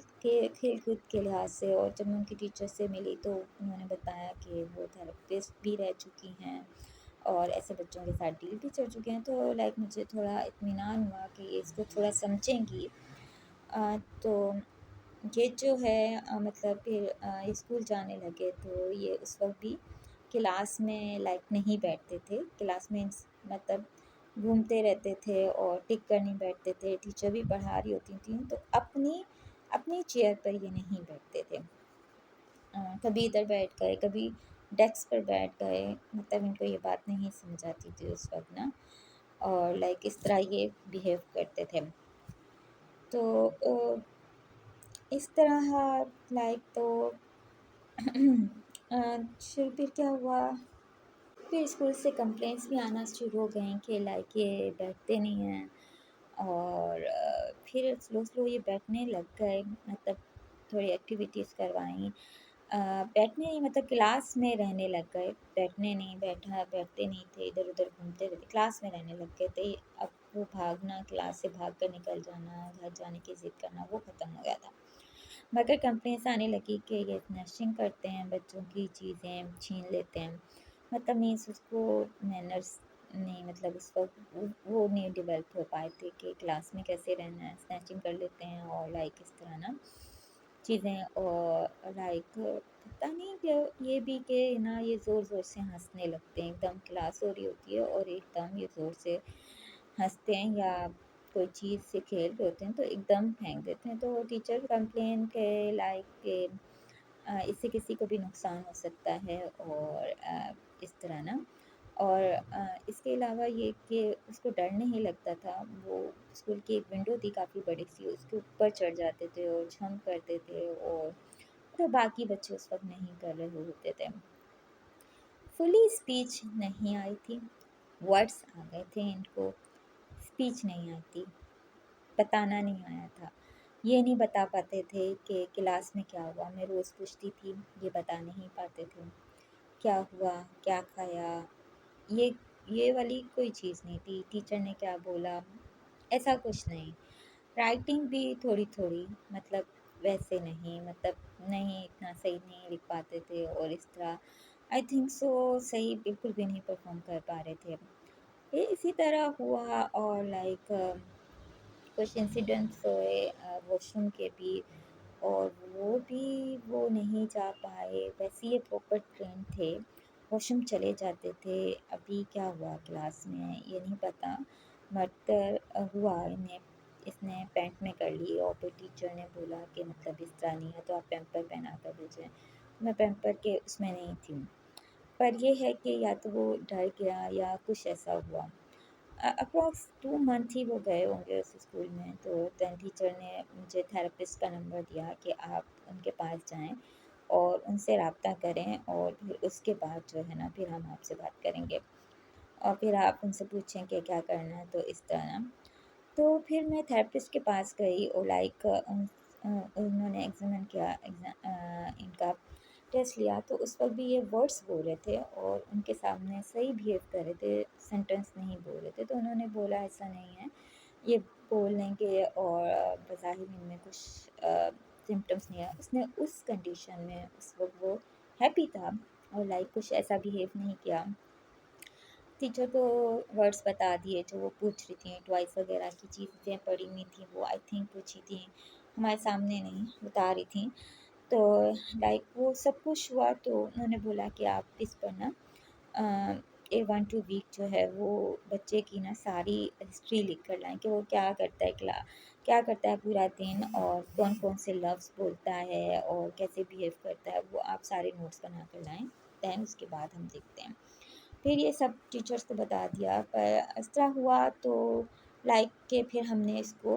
کود کے لحاظ سے، اور جب میں ان کی ٹیچر سے ملی تو انہوں نے بتایا کہ وہ تھراپسٹ بھی رہ چکی ہیں اور ایسے بچوں کے ساتھ ڈیل بھی کر چکے ہیں، تو لائک مجھے تھوڑا اطمینان ہوا کہ یہ اس کو تھوڑا سمجھیں گی۔ تو یہ جو ہے مطلب پھر اسکول جانے لگے تو یہ اس وقت بھی کلاس میں لائک نہیں بیٹھتے تھے، کلاس میں مطلب گھومتے رہتے تھے اور ٹک کر نہیں بیٹھتے تھے، ٹیچر بھی پڑھا رہی ہوتی تھیں تو اپنی چیئر پر یہ نہیں بیٹھتے تھے، کبھی ادھر بیٹھ گئے، کبھی ڈیسک پر بیٹھ گئے، مطلب ان کو یہ بات نہیں سمجھ آتی تھی اس وقت نا، اور لائک اس طرح یہ بیہیو کرتے تھے، تو اس طرح لائک تو پھر کیا ہوا، پھر اسکول سے کمپلینٹس بھی آنا شروع ہو گئیں کہ لائک یہ بیٹھتے نہیں ہیں، اور پھر سلو یہ بیٹھنے لگ گئے، مطلب تھوڑی ایکٹیویٹیز کروائیں، بیٹھنے نہیں مطلب کلاس میں رہنے لگ گئے، بیٹھتے نہیں تھے، ادھر ادھر گھومتے رہتے، کلاس میں رہنے لگ گئے تھے، اب وہ بھاگنا، کلاس سے بھاگ کر نکل جانا، گھر جانے کی ضد کرنا وہ ختم ہو گیا تھا، مگر کمپلینس آنے لگی کہ یہ اسنیچنگ کرتے ہیں، بچوں کی چیزیں چھین لیتے ہیں، مطلب مینس اس کو مینرس نہیں، مطلب اس وقت وہ نہیں ڈیولپ ہو پائے تھے کہ کلاس میں کیسے رہنا ہے، اسنیچنگ کر لیتے ہیں اور لائک اس طرح نا چیزیں، اور لائک پتہ نہیں کہ یہ بھی کہ نا یہ زور زور سے ہنسنے لگتے ہیں، ایک دم کلاس ہو رہی ہوتی ہے اور ایک دم یہ زور سے ہنستے ہیں، یا کوئی چیز سے کھیل رہے ہوتے ہیں تو ایک دم پھینک دیتے ہیں، تو ٹیچر کمپلین کے لائک کہ اس سے کسی کو بھی نقصان ہو سکتا ہے، اور اس طرح نا، اور اس کے علاوہ یہ کہ اس کو ڈر نہیں لگتا تھا، وہ اسکول کی ایک ونڈو تھی کافی بڑی سی، اس کے اوپر چڑھ جاتے تھے اور جھنپ کرتے تھے، اور مطلب باقی بچے اس وقت نہیں کر رہے ہوتے تھے، فلی اسپیچ نہیں آئی تھی، ورڈس آ گئے تھے ان کو، اسپیچ نہیں آتی، بتانا نہیں آیا تھا، یہ نہیں بتا پاتے تھے کہ کلاس میں کیا ہوا، میں روز پوچھتی تھی یہ بتا نہیں پاتے تھے، کیا ہوا، کیا کھایا، یہ والی کوئی چیز نہیں تھی، ٹیچر نے کیا بولا، ایسا کچھ نہیں، رائٹنگ بھی تھوڑی تھوڑی، مطلب ویسے نہیں، مطلب نہیں اتنا صحیح نہیں لکھ پاتے تھے، اور اس طرح آئی تھنک سو صحیح بالکل بھی نہیں پرفارم کر پا رہے تھے، یہ اسی طرح ہوا، اور لائک کچھ انسیڈنٹس ہوئے واش روم کے بھی، اور وہ نہیں جا پائے، ویسے یہ پراپر ٹرین تھے، واش روم چلے جاتے تھے، ابھی کیا ہوا کلاس میں یہ نہیں پتہ، بٹ ہوا اس نے پینٹ میں کر لی، اور پھر ٹیچر نے بولا کہ مطلب اس طرح نہیں ہے تو آپ پیمپر پہنا کر بھیجیں، میں پیمپر کے اس میں نہیں تھی، پر یہ ہے کہ یا تو وہ ڈر گیا یا کچھ ایسا ہوا، اپروکس 2 منتھ ہی وہ گئے ہوں گے اس اسکول میں، تو دین ٹیچر نے مجھے تھراپسٹ کا نمبر دیا کہ آپ ان کے پاس جائیں اور ان سے رابطہ کریں، اور پھر اس کے بعد جو ہے نا پھر ہم آپ سے بات کریں گے، اور پھر آپ ان سے پوچھیں کہ کیا کرنا ہے، تو اس طرح، تو پھر میں تھراپسٹ کے پاس گئی، اور لائک انہوں نے ایگزامن کیا، ان کا ٹیسٹ لیا، تو اس وقت بھی یہ ورڈس بول رہے تھے اور ان کے سامنے صحیح بیہیو کر رہے تھے، سینٹنس نہیں بول رہے تھے، تو انہوں نے بولا ایسا نہیں ہے، یہ بول لیں گے، اور بظاہر ان میں کچھ سمٹمس نہیں ہے، اس نے اس کنڈیشن میں اس وقت وہ ہیپی تھا، اور لائک کچھ ایسا بیہیو نہیں کیا، ٹیچر کو ورڈس بتا دیے جو وہ پوچھ رہی تھیں، ٹوائس وغیرہ کی چیزیں پڑھی ہوئی تھیں، وہ آئی تھنک پوچھی تھیں، ہمارے سامنے نہیں بتا رہی تھیں، تو وہ سب کچھ ہوا تو انہوں نے بولا کہ آپ اس پر نا 1-2 ویک جو ہے وہ بچے کی نا ساری ہسٹری لکھ کر لائیں کہ وہ کیا کرتا ہے کیا کرتا ہے پورا دن، اور کون کون سے لفظ بولتا ہے اور کیسے بیہیو کرتا ہے، وہ آپ سارے نوٹس بنا کر لائیں، دین اس کے بعد ہم دیکھتے ہیں۔ پھر یہ سب ٹیچرس کو بتا دیا، پر اس طرح ہوا تو کہ پھر ہم نے اس کو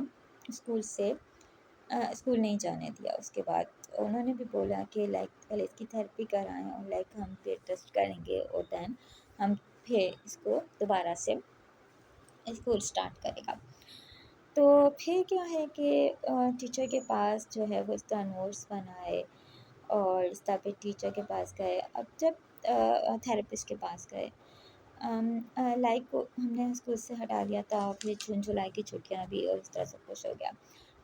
اسکول نہیں جانے دیا۔ اس کے بعد انہوں نے بھی بولا کہ پہلے اس کی تھیراپی کرائیں، اور ہم پھر ٹیسٹ کریں گے، اور دین ہم پھر اس کو دوبارہ سے اسکول اسٹارٹ کرے گا۔ تو پھر کیا ہے کہ ٹیچر کے پاس جو ہے وہ اس طرح نوٹس بنائے، اور اس طرح پھر ٹیچر کے پاس گئے۔ اب جب تھراپسٹ کے پاس گئے، ہم نے اسکول سے ہٹا دیا تھا، پھر جون جولائی کی چھٹیاں بھی، اور اس طرح سب کچھ ہو گیا۔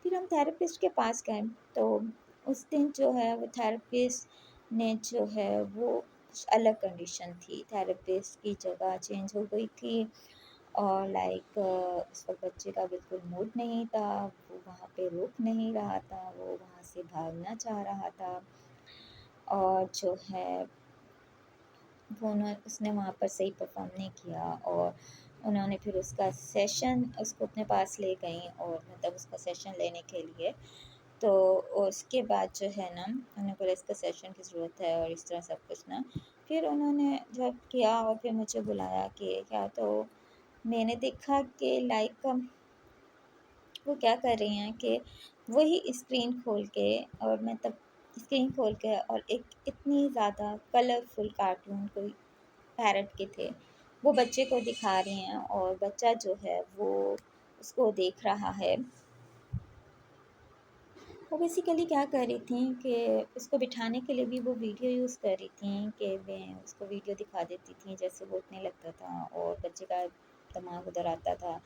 پھر ہم تھراپسٹ کے پاس گئے، تو اس دن جو ہے وہ تھراپسٹ نے جو ہے وہ کچھ الگ کنڈیشن تھی، تھراپسٹ کی جگہ چینج ہو گئی تھی، اور اس وقت بچے کا بالکل موڈ نہیں تھا، وہ وہاں پہ رک نہیں رہا تھا، وہ وہاں سے بھاگنا چاہ رہا تھا، اور جو ہے اس نے وہاں پر صحیح پرفارم نہیں کیا، اور انہوں نے پھر اس کا سیشن اس کو اپنے پاس لے گئیں، اور اس کا سیشن لینے کے لیے، تو اس کے بعد جو ہے نا انہوں نے بولا اس کا سیشن کی ضرورت ہے، اور اس طرح سب کچھ نا پھر انہوں نے جب کیا اور پھر مجھے بلایا کہ کیا، تو میں نے دیکھا کہ وہ کیا کر رہی ہیں کہ وہی اسکرین کھول کے، اور اسکرین کھول کے، اور ایک اتنی زیادہ کلرفل کارٹون کوئی پیرٹ کے تھے، وہ بچے کو دکھا رہی ہیں، اور بچہ جو ہے وہ اس کو دیکھ رہا ہے۔ وہ بیسیکلی کیا کر رہی تھیں کہ اس کو بٹھانے کے لیے بھی وہ ویڈیو یوز کر رہی تھیں، کہ میں اس کو ویڈیو دکھا دیتی تھیں جیسے وہ اٹھنے لگتا تھا، اور بچے کا دماغ ادھر آتا تھا،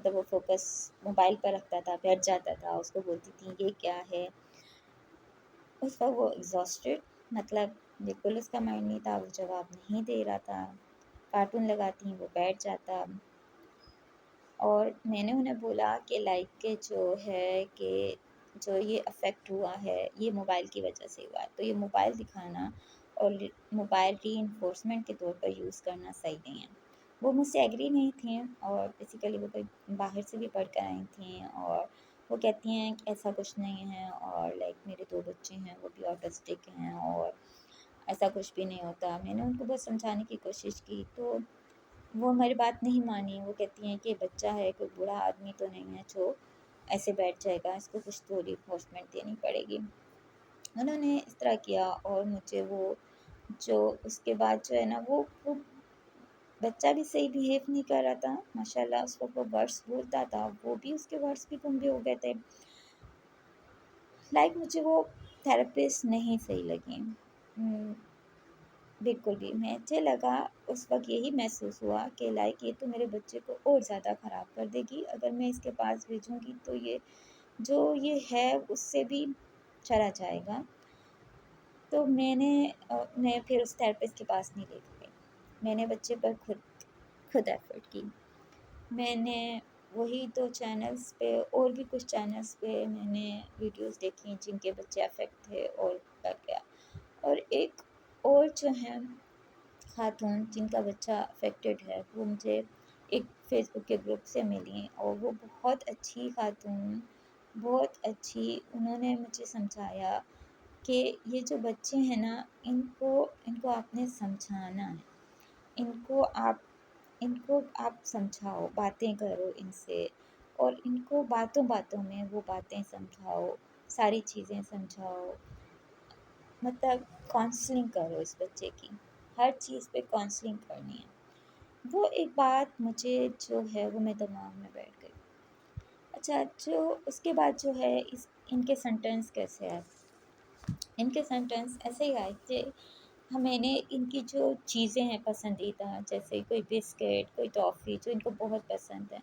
وہ فوکس موبائل پر رکھتا تھا، بیٹھ جاتا تھا، اس کو بولتی تھیں یہ کیا ہے۔ اس وقت وہ ایگزاسٹڈ، بالکل اس کا مائنڈ نہیں تھا، وہ جواب نہیں دے رہا تھا، کارٹون لگاتی وہ بیٹھ جاتا۔ اور میں نے انہیں بولا کہ کہ جو ہے کہ جو یہ افیکٹ ہوا ہے یہ موبائل کی وجہ سے ہوا ہے، تو یہ موبائل دکھانا اور موبائل ری انفورسمنٹ کے طور پر یوز کرنا صحیح نہیں ہے۔ وہ مجھ سے ایگری نہیں تھیں، اور بیسیکلی وہ کوئی باہر سے بھی پڑھ کر آئی تھیں، اور وہ کہتی ہیں کہ ایسا کچھ نہیں ہے، اور میرے 2 بچے ہیں وہ بھی آٹسٹک ہیں، اور ایسا کچھ بھی نہیں ہوتا۔ میں نے ان کو بہت سمجھانے کی کوشش کی، تو وہ ہماری بات نہیں مانی۔ وہ کہتی ہیں کہ بچہ ہے، کوئی بوڑھا آدمی تو نہیں ہے جو ایسے بیٹھ جائے گا، اس کو کچھ تو ریفورسمنٹ دینی پڑے گی۔ انہوں نے اس طرح کیا، اور مجھے اس کے بعد جو ہے نا وہ بچہ بھی صحیح بیہیو نہیں کر رہا تھا، ماشاءاللہ اس کو وہ ورڈس بولتا تھا، وہ بھی اس کے ورڈس بھی گنگے ہو گئے تھے۔ مجھے وہ تھراپسٹ نہیں صحیح لگی، بالکل بھی۔ مجھے لگا اس وقت یہی محسوس ہوا کہ یہ تو میرے بچے کو اور زیادہ خراب کر دے گی، اگر میں اس کے پاس بھیجوں گی تو یہ ہے اس سے بھی چلا جائے گا۔ تو میں پھر اس تھراپسٹ کے پاس نہیں لے گئی، میں نے بچے پر خود ایفرٹ کی۔ میں نے وہی 2 چینلز پہ اور بھی کچھ چینلز پہ میں نے ویڈیوز دیکھی جن کے بچے افیکٹ تھے، اور کیا، اور ایک اور جو ہیں خاتون جن کا بچہ افیکٹڈ ہے، وہ مجھے ایک فیس بک کے گروپ سے ملی، اور وہ بہت اچھی خاتون، بہت اچھی، انہوں نے مجھے سمجھایا کہ یہ جو بچے ہیں نا ان کو آپ نے سمجھانا ہے، ان کو آپ سمجھاؤ، باتیں کرو ان سے، اور ان کو باتوں باتوں میں وہ باتیں سمجھاؤ، ساری چیزیں سمجھاؤ، کاؤنسلنگ کرو اس بچے کی، ہر چیز پہ کاؤنسلنگ کرنی ہے۔ وہ ایک بات مجھے جو ہے وہ میرے دماغ میں بیٹھ گئی۔ اچھا، اس کے بعد جو ہے ان کے سینٹنس کیسے آئے؟ ان کے سینٹنس ایسے ہی آئے کہ میں نے ان کی جو چیزیں ہیں پسندیدہ، جیسے کوئی بسکٹ، کوئی ٹافی جو ان کو بہت پسند ہے،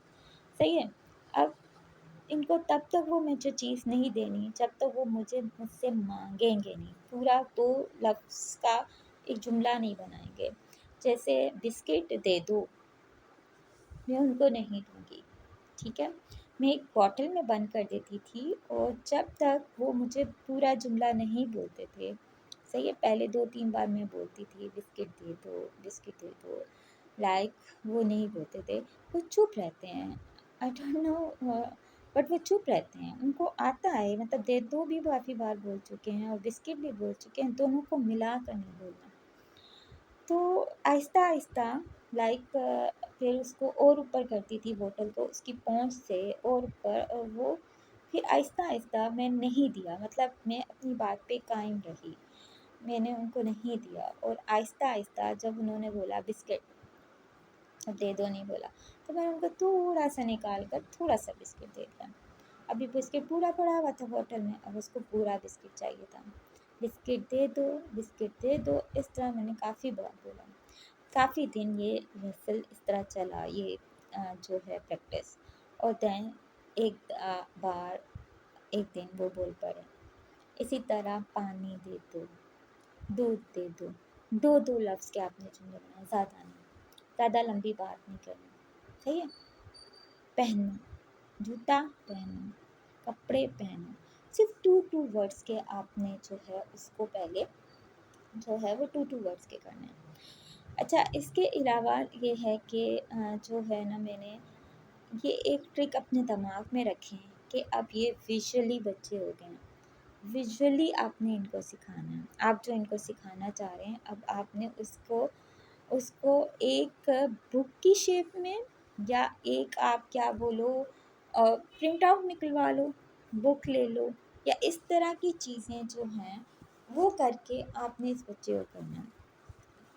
صحیح ہے، اب ان کو تب تک وہ مجھے چیز نہیں دینی جب تک وہ مجھ سے مانگیں گے نہیں، پورا 2 لفظ کا ایک جملہ نہیں بنائیں گے، جیسے بسکٹ دے دو، میں ان کو نہیں دوں گی، ٹھیک ہے، मैं एक बॉटल में बंद कर देती थी, और जब तक वो मुझे पूरा जुमला नहीं बोलते थे, सही है, पहले 2-3 बार मैं बोलती थी बिस्किट दे दो, बिस्किट दे दो, लाइक वो नहीं बोलते थे, वो चुप रहते हैं। आई डोंट नो, बट वो चुप रहते हैं, उनको आता है, मतलब दे दो भी काफ़ी बार बोल चुके हैं और बिस्किट भी बोल चुके हैं, दोनों को मिला कर नहीं बोलना। तो आहिस्ता-आहिस्ता, लाइक फिर उसको और ऊपर करती थी बॉटल को उसकी पहुँच से और ऊपर, और वो फिर आहिस्ता-आहिस्ता मैं नहीं दिया, मतलब मैं अपनी बात पे कायम रही। मैंने उनको नहीं दिया, और आहिस्ता-आहिस्ता जब उन्होंने बोला बिस्किट दे दो, नहीं बोला, तो मैंने उनको थोड़ा-सा निकाल कर थोड़ा-सा बिस्किट दे दिया। अभी बिस्किट पूरा पड़ा हुआ था बॉटल में, अब उसको पूरा बिस्किट चाहिए था। बिस्किट दे दो, बिस्किट दे दो, इस तरह मैंने काफ़ी बार बोला। काफ़ी दिन ये रिहर्सल इस तरह चला, ये जो है प्रैक्टिस। और देन एक बार एक दिन वो बोल पड़े, इसी तरह पानी दे दो, दूध दे दो, 2-2 लफ्ज़ के आपने जुमले बनाए, ज़्यादा नहीं, ज़्यादा लंबी बात नहीं करनी, सही है? पहनो, जूता पहनो, कपड़े पहनो, सिर्फ 2-2 वर्ड्स के आपने जो है उसको पहले जो है वो 2-2 वर्ड्स के करने हैं। अच्छा, इसके अलावा ये है कि जो है ना, मैंने ये एक ट्रिक अपने दिमाग में रखे हैं कि अब ये विजुअली बच्चे हो गए हैं, विजुअली आपने इनको सिखाना है। आप जो इनको सिखाना चाह रहे हैं, अब आपने उसको उसको एक बुक की शेप में, या एक आप क्या बोलो, प्रिंट आउट निकलवा लो, बुक ले लो, या इस तरह की चीज़ें जो हैं वो करके आपने इस बच्चे को करना है।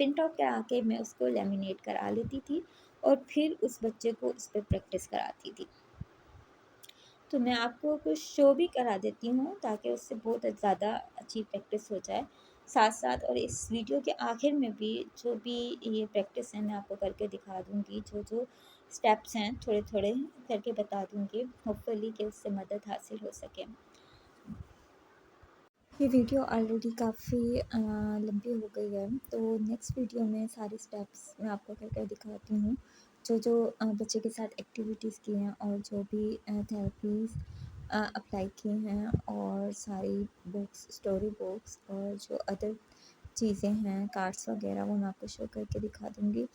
प्रिंट आउट करा के मैं उसको लेमिनेट करा लेती थी, और फिर उस बच्चे को उस पर प्रैक्टिस कराती थी। तो मैं आपको कुछ शो भी करा देती हूँ ताकि उससे बहुत ज़्यादा अच्छी प्रैक्टिस हो जाए साथ साथ। और इस वीडियो के आखिर में भी जो भी ये प्रैक्टिस है मैं आपको करके दिखा दूँगी, जो जो स्टेप्स हैं थोड़े थोड़े करके बता दूँगी, होपफुली कि उससे मदद हासिल हो सके। ये वीडियो ऑलरेडी काफ़ी लंबी हो गई है, तो नेक्स्ट वीडियो में सारे स्टेप्स मैं आपको करके दिखाती हूँ, जो जो बच्चे के साथ एक्टिविटीज़ की हैं, और जो भी थेरेपीज़ अप्लाई की हैं, और सारी बुक्स, स्टोरी बुक्स, और जो अदर चीज़ें हैं, कार्ड्स वगैरह, वो मैं आपको शो करके दिखा दूँगी।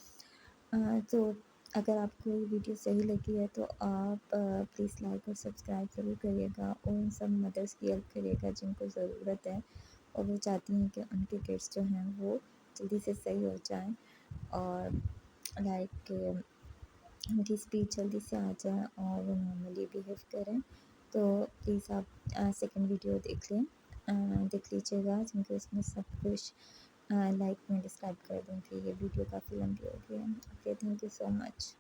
तो अगर आपको ये वीडियो सही लगी है तो आप प्लीज़ लाइक और सब्सक्राइब ज़रूर करिएगा, और उन सब मदर्स की हेल्प करिएगा जिनको ज़रूरत है, और वो चाहती हैं कि उनके किड्स जो हैं वो जल्दी से सही हो जाएं, और लाइक उनकी स्पीच जल्दी से आ जाए, और वो नॉर्मली बिहेव करें। तो प्लीज़ आप सेकंड वीडियो देख लें, देख लीजिएगा, क्योंकि उसमें सब कुछ लाइक मैं डिस्क्राइब कर दूँगी। ये वीडियो काफ़ी लंबी हो गई है। Okay, thank you so much.